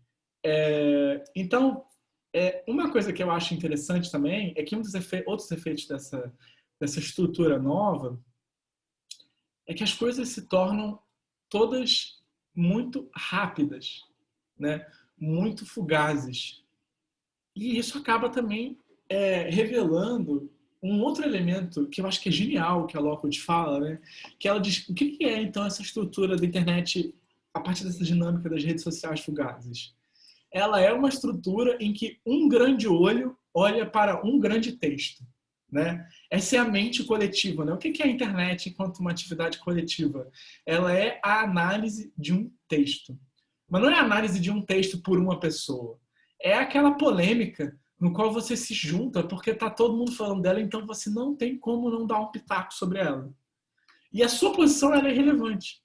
Então, uma coisa que eu acho interessante também é que outros efeitos dessa estrutura nova é que as coisas se tornam todas muito rápidas, né? Muito fugazes. E isso acaba também revelando um outro elemento que eu acho que é genial que a Lockwood fala, né? Que ela diz o que é então essa estrutura da internet a partir dessa dinâmica das redes sociais fugazes. Ela é uma estrutura em que um grande olho olha para um grande texto, né? Essa é a mente coletiva, né? O que é a internet enquanto uma atividade coletiva? Ela é a análise de um texto. Mas não é a análise de um texto por uma pessoa. É aquela polêmica no qual você se junta porque está todo mundo falando dela, então você não tem como não dar um pitaco sobre ela. E a sua posição ela é irrelevante.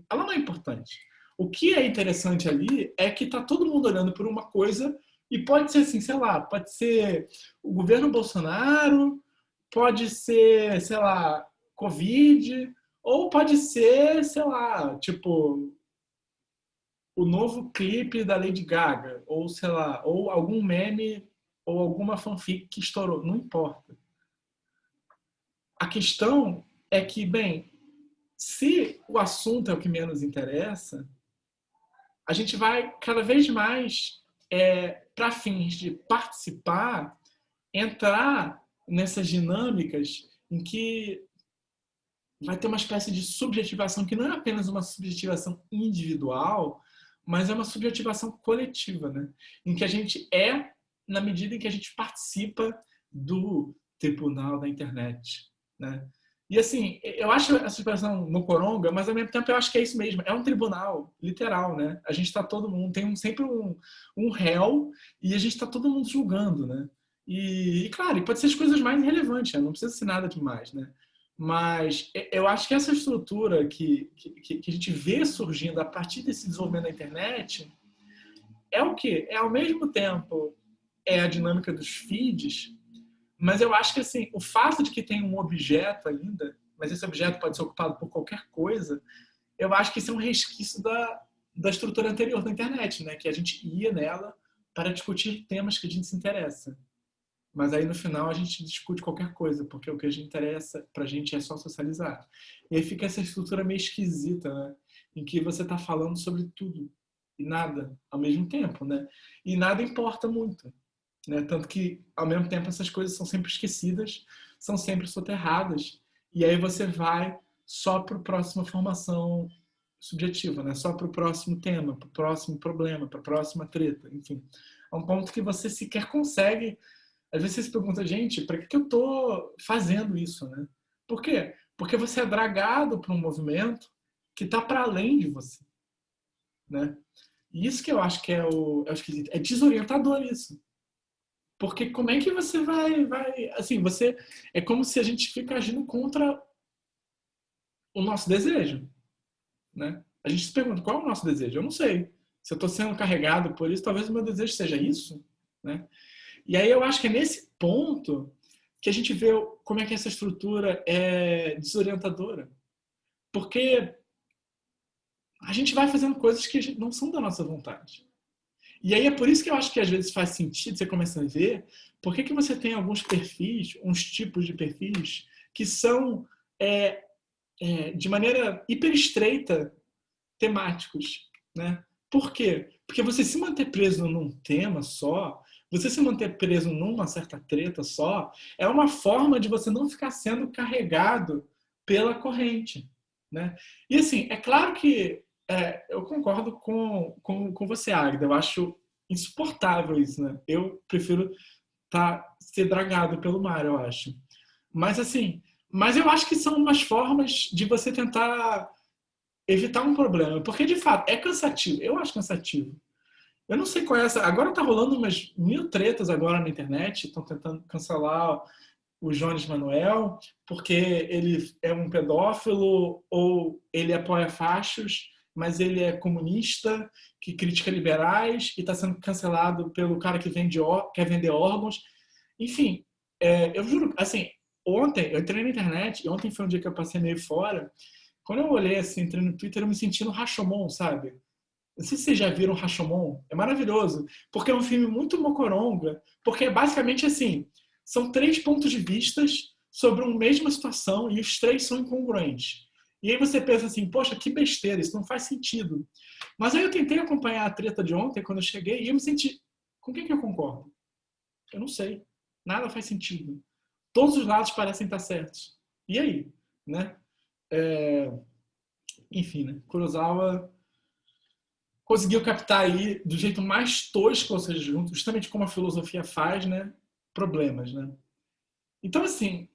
Ela não é importante. O que é interessante ali é que está todo mundo olhando por uma coisa e pode ser assim, sei lá, pode ser o governo Bolsonaro, pode ser, sei lá, Covid, ou pode ser, sei lá, tipo, o novo clipe da Lady Gaga, ou sei lá, ou algum meme ou alguma fanfic que estourou, não importa. A questão é que, bem, se o assunto é o que menos interessa, a gente vai cada vez mais, para fins de participar, entrar nessas dinâmicas em que vai ter uma espécie de subjetivação que não é apenas uma subjetivação individual, mas é uma subjetivação coletiva, né? Em que a gente é na medida em que a gente participa do tribunal da internet, né? E assim, eu acho essa expressão mocoronga, mas ao mesmo tempo eu acho que é isso mesmo. É um tribunal, literal, né? A gente está todo mundo, tem sempre um réu e a gente está todo mundo julgando, né? E claro, pode ser as coisas mais irrelevantes, né? Não precisa ser nada demais, né? Mas eu acho que essa estrutura que a gente vê surgindo a partir desse desenvolvimento da internet é o quê? É ao mesmo tempo a dinâmica dos feeds, mas eu acho que assim, o fato de que tem um objeto ainda, mas esse objeto pode ser ocupado por qualquer coisa, eu acho que isso é um resquício da estrutura anterior da internet, né? Que a gente ia nela para discutir temas que a gente se interessa. Mas aí no final a gente discute qualquer coisa, porque o que a gente interessa pra gente é só socializar. E aí fica essa estrutura meio esquisita, né? Em que você tá falando sobre tudo e nada ao mesmo tempo, né? E nada importa muito, né? Tanto que ao mesmo tempo essas coisas são sempre esquecidas, são sempre soterradas. E aí você vai só para a próxima formação subjetiva, né? Só para o próximo tema, para o próximo problema, para a próxima treta, enfim. A um ponto que você sequer consegue. Às vezes você se pergunta, gente, para que eu estou fazendo isso, né? Por quê? Porque você é dragado para um movimento que está para além de você, né? E isso que eu acho que é o esquisito. É desorientador isso. Porque como é que você vai, assim, você é como se a gente fica agindo contra o nosso desejo, né? A gente se pergunta, qual é o nosso desejo? Eu não sei. Se eu estou sendo carregado por isso, talvez o meu desejo seja isso, né? E aí eu acho que é nesse ponto que a gente vê como é que essa estrutura é desorientadora. Porque a gente vai fazendo coisas que não são da nossa vontade. E aí é por isso que eu acho que às vezes faz sentido você começar a ver por que você tem alguns perfis, uns tipos de perfis, que são, é, de maneira hiper estreita, temáticos. Né? Por quê? Porque você se manter preso num tema só, você se manter preso numa certa treta só, é uma forma de você não ficar sendo carregado pela corrente. Né? E assim, é claro que eu concordo com você, Agda. Eu acho insuportável isso. Né? Eu prefiro ser dragado pelo mar, eu acho. Mas assim, mas eu acho que são umas formas de você tentar evitar um problema. Porque, de fato, é cansativo. Eu acho cansativo. Eu não sei qual é essa. Agora tá rolando umas 1000 tretas agora na internet. Estão tentando cancelar o Jones Manuel porque ele é um pedófilo ou ele apoia fachos, mas ele é comunista, que critica liberais e está sendo cancelado pelo cara que quer vender órgãos. Enfim, eu juro, assim, ontem eu entrei na internet e ontem foi um dia que eu passei meio fora. Quando eu olhei assim, entrei no Twitter, eu me senti no Rashomon, sabe? Não sei se vocês já viram Rashomon. É maravilhoso. Porque é um filme muito mocoronga. Porque é basicamente assim, são 3 pontos de vistas sobre uma mesma situação e os 3 são incongruentes. E aí você pensa assim, poxa, que besteira, isso não faz sentido. Mas aí eu tentei acompanhar a treta de ontem, quando eu cheguei, e eu me senti, com quem que eu concordo? Eu não sei. Nada faz sentido. todos os lados parecem estar certos. E aí? Né? Enfim, né? Kurosawa conseguiu captar aí, do jeito mais tosco, ou seja, justamente como a filosofia faz, né? Problemas, né? Então, assim,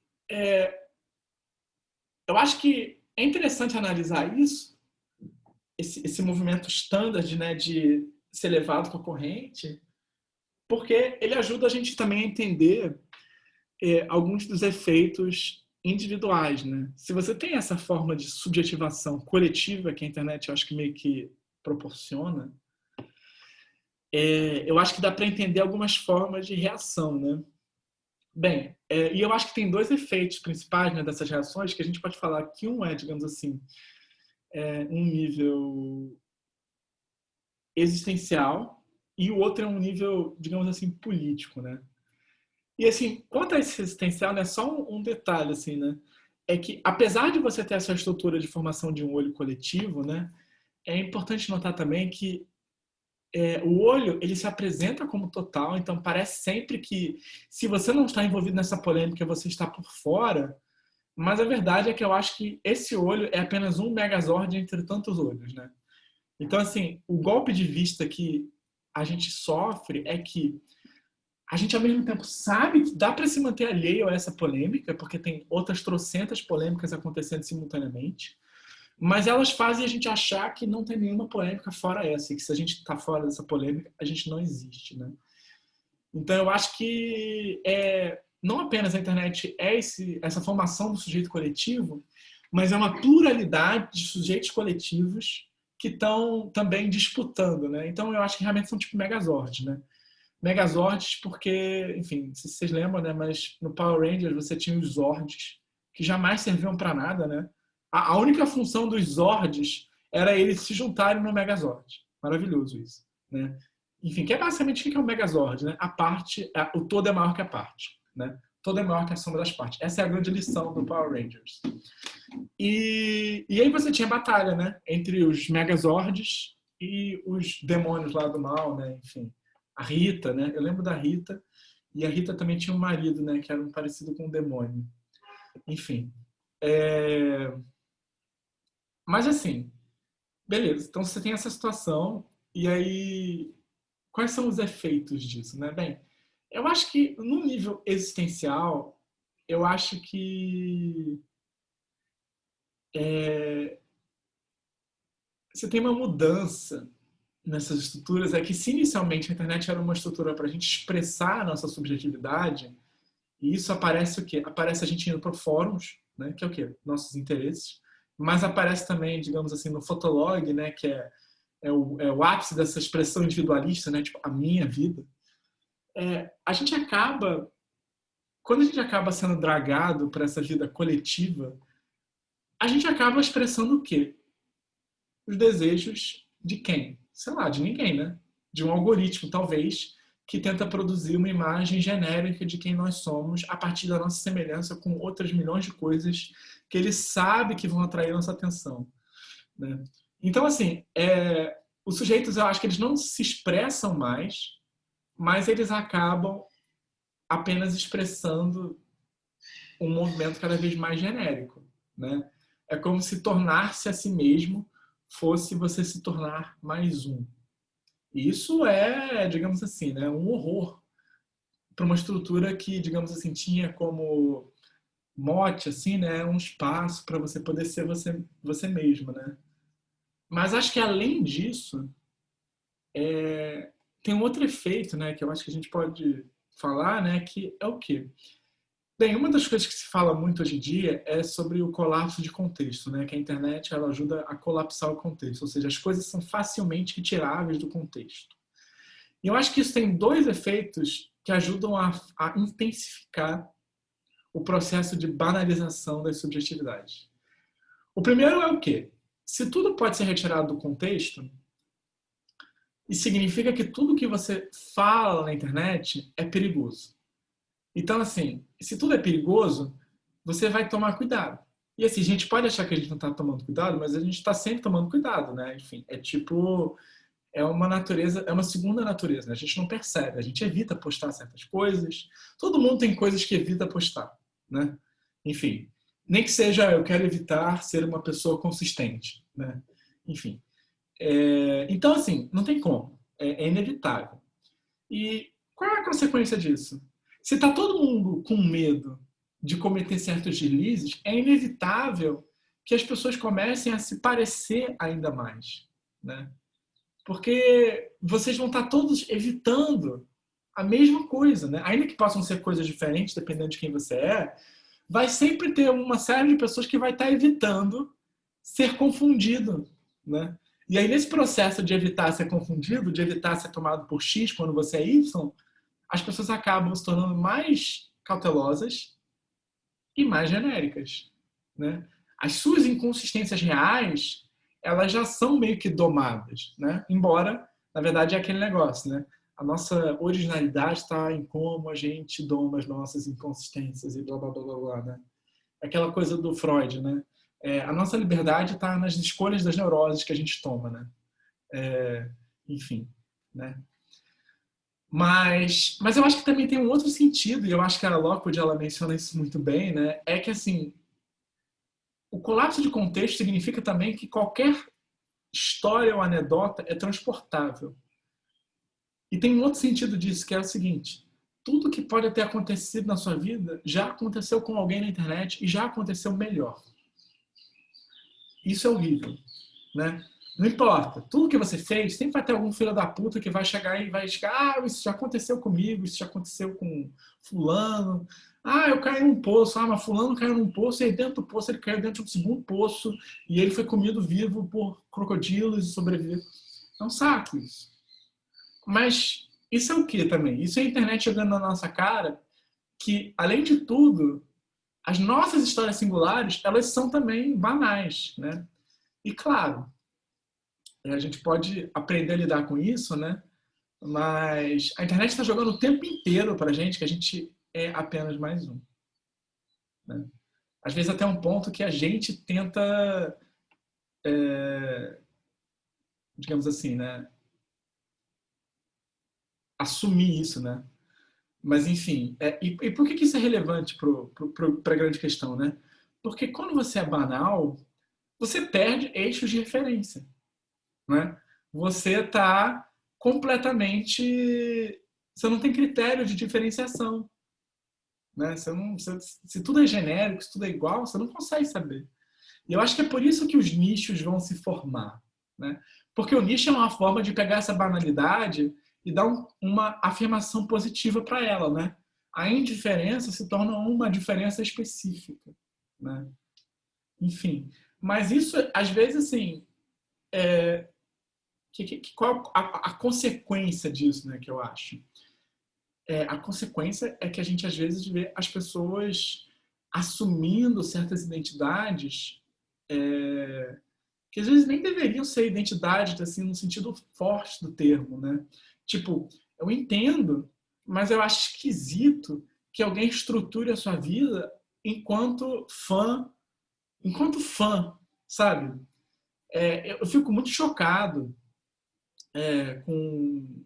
eu acho que é interessante analisar isso, esse movimento standard, né, de ser levado para a corrente, porque ele ajuda a gente também a entender alguns dos efeitos individuais, né? Se você tem essa forma de subjetivação coletiva que a internet, eu acho que meio que proporciona, eu acho que dá para entender algumas formas de reação, né? Bem, e eu acho que tem dois efeitos principais, né, dessas reações que a gente pode falar que um é, digamos assim, um nível existencial e o outro é um nível, digamos assim, político, né? E assim, quanto a esse existencial, né, só um detalhe assim, né? É que apesar de você ter essa estrutura de formação de um olho coletivo, né, é importante notar também que o olho ele se apresenta como total, então parece sempre que se você não está envolvido nessa polêmica, você está por fora, mas a verdade é que eu acho que esse olho é apenas um megazord entre tantos olhos, né? Então, assim, o golpe de vista que a gente sofre é que a gente, ao mesmo tempo, sabe que dá para se manter alheio a essa polêmica, porque tem outras trocentas polêmicas acontecendo simultaneamente, mas elas fazem a gente achar que não tem nenhuma polêmica fora essa, e que se a gente está fora dessa polêmica, a gente não existe, né? Então, eu acho que não apenas a internet é essa formação do sujeito coletivo, mas é uma pluralidade de sujeitos coletivos que estão também disputando, né? Então, eu acho que realmente são tipo megazords, né? Megazords porque, enfim, não sei se vocês lembram, né? Mas no Power Rangers você tinha os Zords, que jamais serviam para nada, né? A única função dos Zords era eles se juntarem no Megazord. Maravilhoso isso, né? Enfim, que é basicamente o que é o Megazord, né? A parte, o todo é maior que a parte, né? Todo é maior que a soma das partes. Essa é a grande lição do Power Rangers. E aí você tinha batalha, né? Entre os Megazords e os demônios lá do mal, né? Enfim, a Rita, né? Eu lembro da Rita. E a Rita também tinha um marido, né? Que era um parecido com um demônio. Enfim. Mas assim, beleza. Então você tem essa situação. E aí, quais são os efeitos disso, né? Bem, eu acho que no nível existencial, eu acho que você tem uma mudança nessas estruturas. É que se inicialmente a internet era uma estrutura para a gente expressar a nossa subjetividade, e isso aparece o quê? Aparece a gente indo para fóruns, né? Que é o quê? Nossos interesses. Mas aparece também, digamos assim, no Fotolog, né? Que é o ápice dessa expressão individualista, né? Tipo, a minha vida. A gente acaba, quando a gente acaba sendo dragado para essa vida coletiva, a gente acaba expressando o quê? Os desejos de quem? Sei lá, de ninguém, né? De um algoritmo, talvez, que tenta produzir uma imagem genérica de quem nós somos a partir da nossa semelhança com outras milhões de coisas que ele sabe que vão atrair nossa atenção, né? Então, assim, os sujeitos, eu acho que eles não se expressam mais, mas eles acabam apenas expressando um movimento cada vez mais genérico, né? É como se tornar-se a si mesmo fosse você se tornar mais um. E isso digamos assim, né, um horror para uma estrutura que, digamos assim, tinha como mote, assim, né, um espaço para você poder ser você mesmo, né? Mas acho que além disso, tem um outro efeito, né, que eu acho que a gente pode falar, né, que é o quê? Bem, uma das coisas que se fala muito hoje em dia é sobre o colapso de contexto, né? Que a internet ela ajuda a colapsar o contexto, ou seja, as coisas são facilmente retiráveis do contexto. E eu acho que isso tem dois efeitos que ajudam a intensificar o processo de banalização das subjetividades. O primeiro é o quê? Se tudo pode ser retirado do contexto, isso significa que tudo que você fala na internet é perigoso. Então, assim, se tudo é perigoso, você vai tomar cuidado. E assim, a gente pode achar que a gente não está tomando cuidado, mas a gente está sempre tomando cuidado, né? Enfim, é uma natureza, é uma segunda natureza, né? A gente não percebe, a gente evita postar certas coisas. Todo mundo tem coisas que evita postar, né? Enfim, nem que seja eu quero evitar ser uma pessoa consistente, né? Enfim. Então, assim, não tem como. É inevitável. E qual é a consequência disso? Se está todo mundo com medo de cometer certos deslizes, é inevitável que as pessoas comecem a se parecer ainda mais, né? Porque vocês vão estar todos evitando a mesma coisa, né? Ainda que possam ser coisas diferentes, dependendo de quem você é, vai sempre ter uma série de pessoas que vai estar evitando ser confundido, né? E aí, nesse processo de evitar ser confundido, de evitar ser tomado por X quando você é Y, as pessoas acabam se tornando mais cautelosas e mais genéricas, né? As suas inconsistências reais, elas já são meio que domadas, né? Embora, na verdade, é aquele negócio, né? A nossa originalidade está em como a gente doma as nossas inconsistências e blá, blá, blá, blá, blá, né? Aquela coisa do Freud, né? A nossa liberdade está nas escolhas das neuroses que a gente toma, né? Enfim, né? Mas eu acho que também tem um outro sentido, e eu acho que a Lockwood ela menciona isso muito bem, né? É que, assim, o colapso de contexto significa também que qualquer história ou anedota é transportável. E tem um outro sentido disso, que é o seguinte: tudo que pode ter acontecido na sua vida já aconteceu com alguém na internet e já aconteceu melhor. Isso é horrível, né? Não importa. Tudo que você fez, sempre vai ter algum filho da puta que vai chegar e vai chegar, isso já aconteceu comigo, isso já aconteceu com fulano. Eu caí num poço. Mas fulano caiu num poço e aí dentro do poço ele caiu dentro de um segundo poço e ele foi comido vivo por crocodilos e sobreviveu. É um saco isso. Mas isso é o que também? Isso é a internet jogando na nossa cara que, além de tudo, as nossas histórias singulares, elas são também banais, né? E claro, a gente pode aprender a lidar com isso, né? Mas a internet está jogando o tempo inteiro para a gente que a gente é apenas mais um, né? Às vezes até um ponto que a gente tenta, digamos assim, né? Assumir isso, né? Mas enfim, e por que isso é relevante para a grande questão, né? Porque quando você é banal, você perde eixos de referência, né? Você está completamente, você não tem critério de diferenciação, né? Se tudo é genérico, se tudo é igual, você não consegue saber. E eu acho que é por isso que os nichos vão se formar, né? Porque o nicho é uma forma de pegar essa banalidade e dar uma afirmação positiva para ela, né? A indiferença se torna uma diferença específica, né? Enfim, mas isso às vezes assim, qual a consequência disso, né? Que eu acho a consequência é que a gente às vezes vê as pessoas assumindo certas identidades que às vezes nem deveriam ser identidades assim no sentido forte do termo, né? Tipo, eu entendo, mas eu acho esquisito que alguém estruture a sua vida enquanto fã, sabe? Eu fico muito chocado com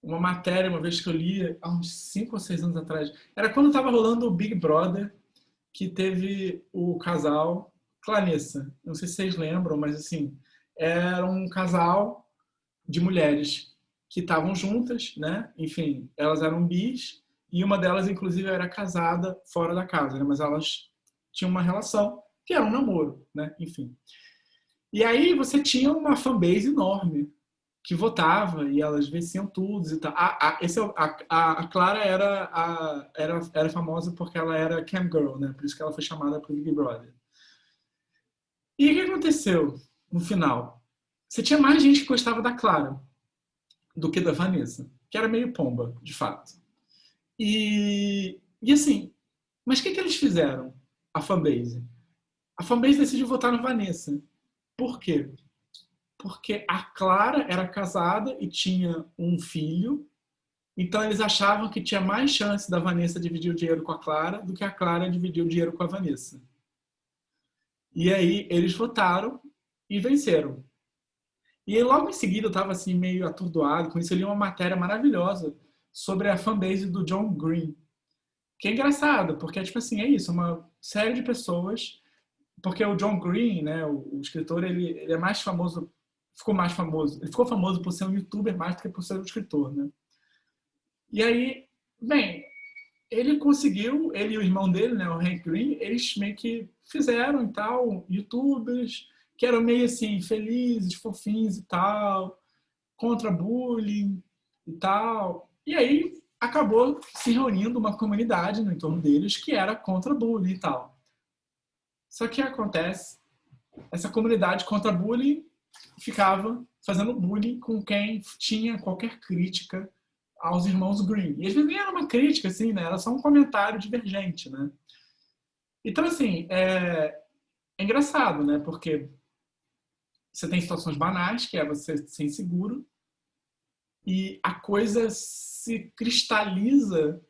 uma matéria, uma vez que eu li há uns 5 ou 6 anos atrás. Era quando estava rolando o Big Brother, que teve o casal Clarissa. Não sei se vocês lembram, mas assim, era um casal de mulheres que estavam juntas, né? Enfim, elas eram bis e uma delas, inclusive, era casada fora da casa, né? Mas elas tinham uma relação que era um namoro, né? Enfim. E aí você tinha uma fanbase enorme que votava e elas venciam tudo e tal. A Clara era famosa porque ela era cam girl, né? Por isso que ela foi chamada para o Big Brother. E o que aconteceu no final? Você tinha mais gente que gostava da Clara do que da Vanessa, que era meio pomba, de fato. E assim, mas o que eles fizeram? A fanbase. A fanbase decidiu votar na Vanessa. Por quê? Porque a Clara era casada e tinha um filho. Então eles achavam que tinha mais chance da Vanessa dividir o dinheiro com a Clara do que a Clara dividir o dinheiro com a Vanessa. E aí eles votaram e venceram. E aí, logo em seguida eu estava assim meio atordoado com isso. Eu li uma matéria maravilhosa sobre a fanbase do John Green, Que é engraçado, porque, tipo assim, é isso, uma série de pessoas. Porque o John Green, né, o escritor, ele é mais famoso, ficou mais famoso. Ele ficou famoso por ser um youtuber mais do que por ser um escritor, né? E aí, bem, ele conseguiu, ele e o irmão dele, né, o Hank Green, eles meio que fizeram e tal, youtubers que eram meio assim, felizes, fofinhos e tal, contra bullying e tal. E aí acabou se reunindo uma comunidade no entorno deles que era contra bullying e tal. Só que acontece, essa comunidade contra bullying ficava fazendo bullying com quem tinha qualquer crítica aos irmãos Green. E às vezes nem era uma crítica, assim, né? Era só um comentário divergente, né? Então, assim, é engraçado, né? Porque você tem situações banais, que é você ser inseguro, e a coisa se cristaliza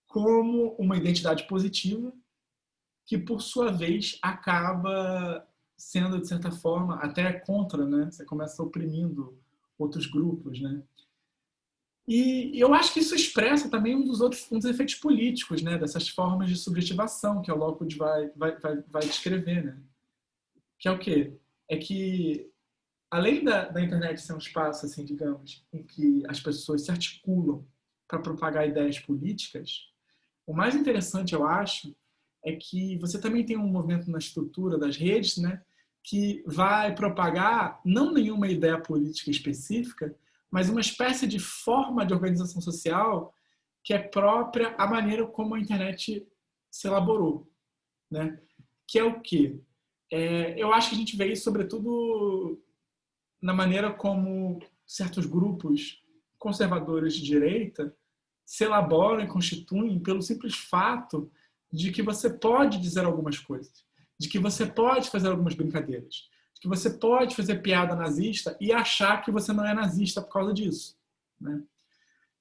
como uma identidade positiva, que por sua vez acaba sendo, de certa forma, até contra, né? Você começa oprimindo outros grupos, né? E eu acho que isso expressa também um dos efeitos políticos, né? Dessas formas de subjetivação que o Lockwood vai descrever, né? Que é o quê? É que, além da internet ser um espaço, assim, digamos, em que as pessoas se articulam para propagar ideias políticas, o mais interessante, eu acho, é que você também tem um movimento na estrutura das redes, né, que vai propagar não nenhuma ideia política específica, mas uma espécie de forma de organização social que é própria à maneira como a internet se elaborou, né? Que é o quê? Eu acho que a gente vê isso sobretudo na maneira como certos grupos conservadores de direita se elaboram e constituem pelo simples fato de que você pode dizer algumas coisas, de que você pode fazer algumas brincadeiras, de que você pode fazer piada nazista e achar que você não é nazista por causa disso, né?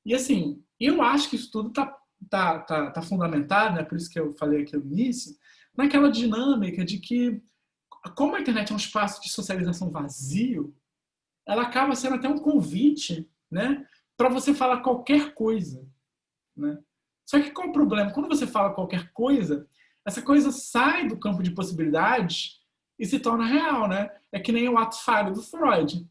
E assim, eu acho que isso tudo tá fundamentado, né? Por isso que eu falei aqui no início, naquela dinâmica de que, como a internet é um espaço de socialização vazio, ela acaba sendo até um convite, né, para você falar qualquer coisa, né? Só que qual é o problema? Quando você fala qualquer coisa, essa coisa sai do campo de possibilidades e se torna real, né? É que nem o ato falho do Freud.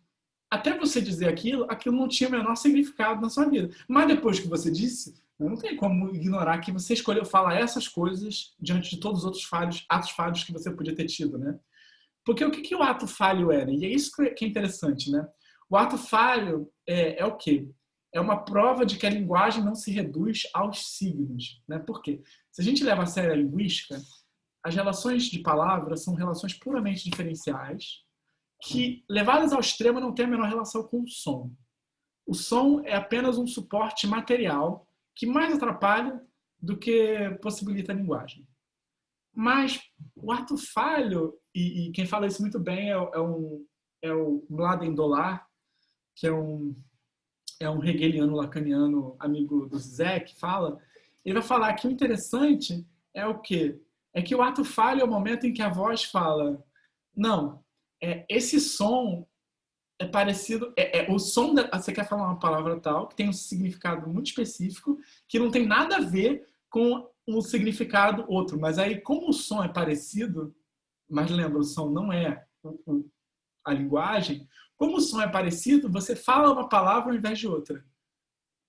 Até você dizer aquilo não tinha o menor significado na sua vida. Mas depois que você disse, não tem como ignorar que você escolheu falar essas coisas diante de todos os outros atos falhos que você podia ter tido, né? Porque o que o ato falho era? E é isso que é interessante, né? O ato falho é o quê? É uma prova de que a linguagem não se reduz aos signos, né? Por quê? Se a gente leva a sério a linguística, as relações de palavras são relações puramente diferenciais que, levadas ao extremo, não têm a menor relação com o som. O som é apenas um suporte material que mais atrapalha do que possibilita a linguagem. Mas o ato falho, e quem fala isso muito bem é o Mladen Dolar, que é um hegeliano lacaniano amigo do Zizek, que fala, ele vai falar que o interessante é o quê? É que o ato falho é o momento em que a voz fala, não, esse som é parecido, o som, você quer falar uma palavra tal, que tem um significado muito específico, que não tem nada a ver com um significado outro, mas aí como o som é parecido, mas lembra, o som não é a linguagem, como o som é parecido, você fala uma palavra ao invés de outra.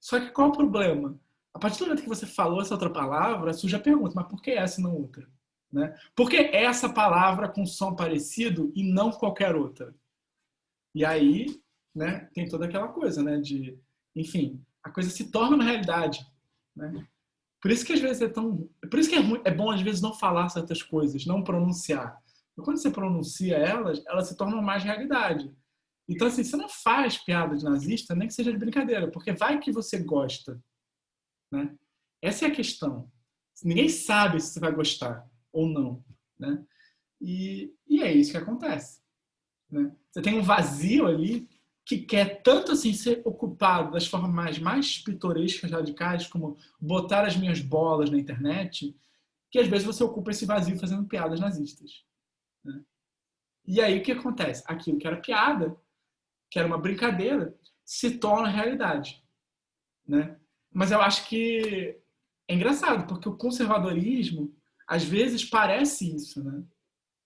Só que qual o problema? A partir do momento que você falou essa outra palavra, surge a pergunta, mas por que essa e não outra? Né? Por que essa palavra com som parecido e não qualquer outra? E aí, né, tem toda aquela coisa, né, de, enfim, a coisa se torna uma realidade, né? Por isso que às vezes por isso que é bom às vezes não falar certas coisas, não pronunciar. Porque quando você pronuncia elas se tornam mais realidade. Então assim, você não faz piada de nazista, nem que seja de brincadeira, porque vai que você gosta, né? Essa é a questão. Ninguém sabe se você vai gostar ou não, né? E é isso que acontece, né? Você tem um vazio ali que quer tanto assim ser ocupado das formas mais pitorescas, radicais, como botar as minhas bolas na internet, que às vezes você ocupa esse vazio fazendo piadas nazistas, né? E aí o que acontece? Aquilo que era piada, que era uma brincadeira, se torna realidade, né? Mas eu acho que é engraçado, porque o conservadorismo, às vezes, parece isso,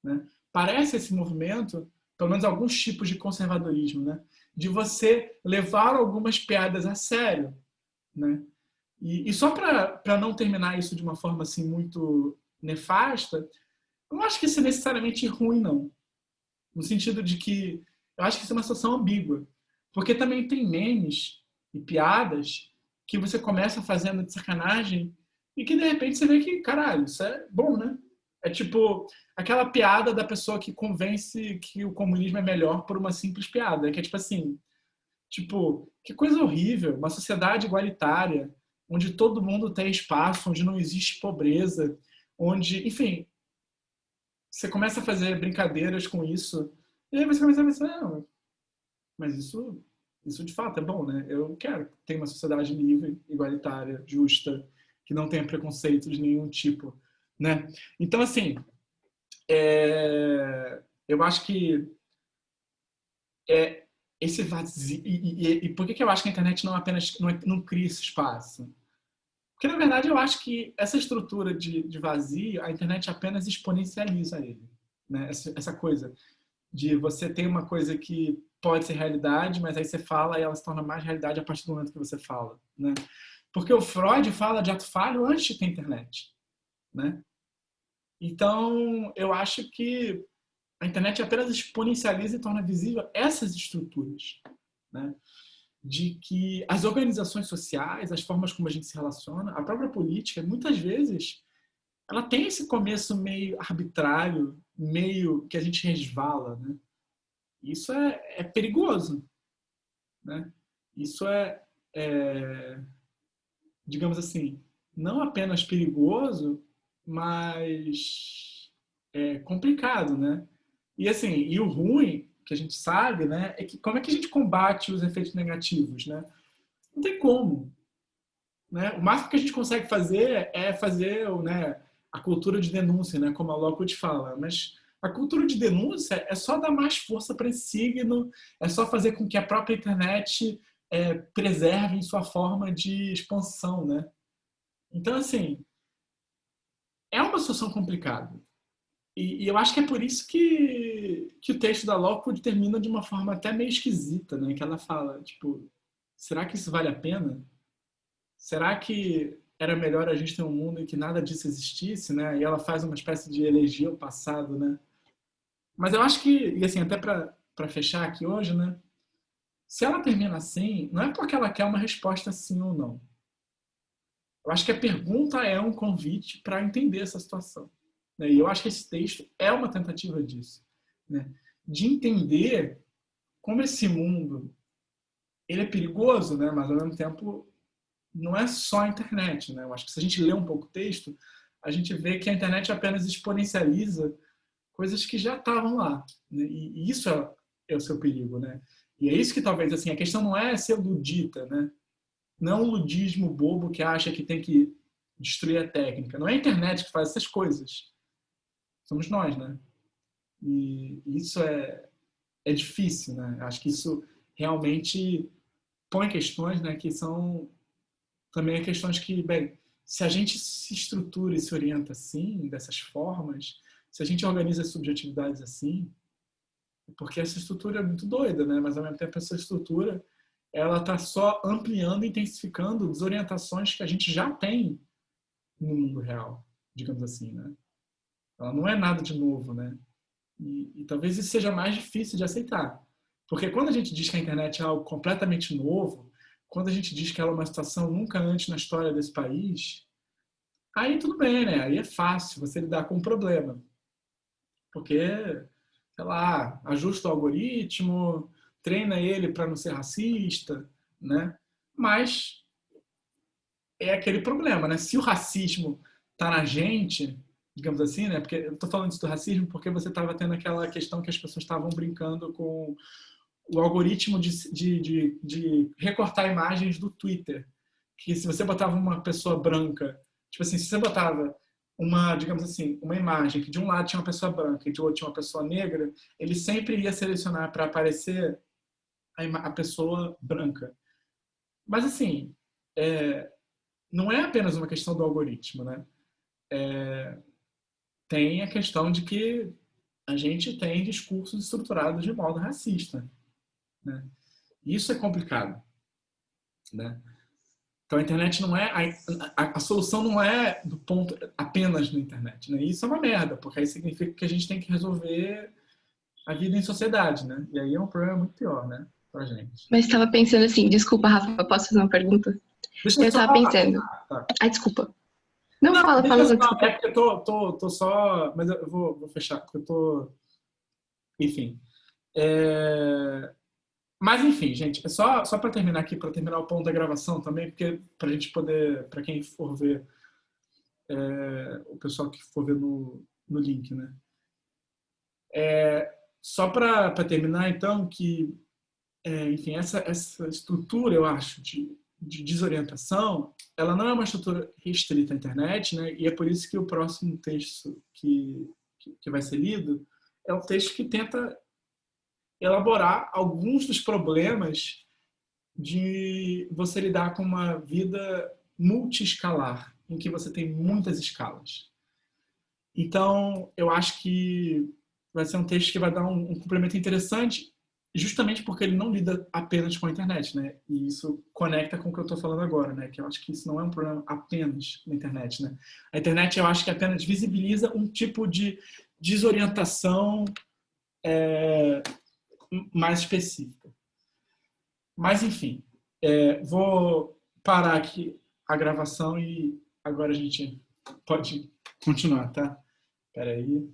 né? Parece esse movimento, pelo menos alguns tipos de conservadorismo, né? De você levar algumas piadas a sério, né? E só para não terminar isso de uma forma assim muito nefasta, eu não acho que isso é necessariamente ruim, não. No sentido de que eu acho que isso é uma situação ambígua. Porque também tem memes e piadas que você começa fazendo de sacanagem e que de repente você vê que, caralho, isso é bom, né? É tipo aquela piada da pessoa que convence que o comunismo é melhor por uma simples piada. Que é tipo assim, tipo, que coisa horrível, uma sociedade igualitária, onde todo mundo tem espaço, onde não existe pobreza, onde, enfim, você começa a fazer brincadeiras com isso, e aí você começa a pensar, não, mas isso de fato é bom, né? Eu quero ter uma sociedade livre, igualitária, justa, que não tenha preconceito de nenhum tipo, né? Então, assim, eu acho que é esse vazio... E por que eu acho que a internet não apenas não cria esse espaço? Porque, na verdade, eu acho que essa estrutura de vazio, a internet apenas exponencializa ele, né? Essa coisa de você ter uma coisa que pode ser realidade, mas aí você fala e ela se torna mais realidade a partir do momento que você fala, né? Porque o Freud fala de ato falho antes de ter internet, né? Então, eu acho que a internet apenas exponencializa e torna visível essas estruturas, né? De que as organizações sociais, as formas como a gente se relaciona, a própria política, muitas vezes, ela tem esse começo meio arbitrário, meio que a gente resvala, né? Isso é perigoso, né? Isso é, digamos assim, não apenas perigoso, mas é complicado, né? E assim, e o ruim que a gente sabe, né, é que como é que a gente combate os efeitos negativos, né? Não tem como, né? O máximo que a gente consegue fazer é fazer, né, a cultura de denúncia, né, como a Lockwood fala, mas a cultura de denúncia é só dar mais força para esse signo, é só fazer com que a própria internet preserve em sua forma de expansão, né? Então, assim, é uma situação complicada. E eu acho que é por isso que o texto da Lockwood termina de uma forma até meio esquisita, né? Que ela fala, tipo, será que isso vale a pena? Será que era melhor a gente ter um mundo em que nada disso existisse, né? E ela faz uma espécie de elegia ao passado, né? Mas eu acho que, e assim, até para fechar aqui hoje, né? Se ela termina assim, não é porque ela quer uma resposta sim ou não. Eu acho que a pergunta é um convite para entender essa situação, né? E eu acho que esse texto é uma tentativa disso, né? De entender como esse mundo ele é perigoso, né? Mas ao mesmo tempo não é só a internet, né? Eu acho que se a gente lê um pouco o texto, a gente vê que a internet apenas exponencializa coisas que já estavam lá, né? E isso é o seu perigo, né? E é isso que talvez assim a questão não é ser ludita, né? Não é um ludismo bobo que acha que tem que destruir a técnica. Não é a internet que faz essas coisas. Somos nós, né? E isso é difícil, né? Acho que isso realmente põe questões, né, que são também questões que, bem, se a gente se estrutura e se orienta assim, dessas formas, se a gente organiza as subjetividades assim, porque essa estrutura é muito doida, né? Mas ao mesmo tempo essa estrutura ela está só ampliando e intensificando desorientações que a gente já tem no mundo real, digamos assim, né? Ela não é nada de novo, né? E talvez isso seja mais difícil de aceitar. Porque quando a gente diz que a internet é algo completamente novo, quando a gente diz que ela é uma situação nunca antes na história desse país, aí tudo bem, né? Aí é fácil você lidar com o problema. Porque, sei lá, ajusta o algoritmo, treina ele para não ser racista, né? Mas é aquele problema, né? Se o racismo está na gente, digamos assim, né? Porque eu estou falando isso do racismo porque você estava tendo aquela questão que as pessoas estavam brincando com o algoritmo de recortar imagens do Twitter. Que se você botava uma pessoa branca, tipo assim, se você botava uma, digamos assim, uma imagem que de um lado tinha uma pessoa branca e de outro tinha uma pessoa negra, ele sempre ia selecionar para aparecer a pessoa branca. Mas assim, é, não é apenas uma questão do algoritmo, né? Tem a questão de que a gente tem discursos estruturados de modo racista, né? Isso é complicado, né? Então a internet não é a solução não é do ponto apenas na internet, né? Isso é uma merda, porque aí significa que a gente tem que resolver a vida em sociedade, né? E aí é um problema muito pior, né, pra gente. Mas estava pensando assim, desculpa, Rafa, eu posso fazer uma pergunta? Deixa eu Eu só. estava pensando. Tá. Ai, desculpa. Não, Não, fala, deixa eu fala, só. É desculpa. porque eu tô só. Mas eu vou fechar, porque eu tô. Enfim. É, mas enfim, gente, é só para terminar aqui, para terminar o ponto da gravação também, porque para a gente poder, para quem for ver, o pessoal que for ver no link, né? Só para terminar, então, que, enfim, essa estrutura, eu acho, de desorientação, ela não é uma estrutura restrita à internet, né? E é por isso que o próximo texto que vai ser lido é um texto que tenta elaborar alguns dos problemas de você lidar com uma vida multiescalar, em que você tem muitas escalas. Então, eu acho que vai ser um texto que vai dar um complemento interessante, justamente porque ele não lida apenas com a internet, né? E isso conecta com o que eu estou falando agora, né? Que eu acho que isso não é um problema apenas na internet, né? A internet, eu acho que apenas visibiliza um tipo de desorientação mais específica. Mas, enfim, vou parar aqui a gravação e agora a gente pode continuar, tá? Espera aí.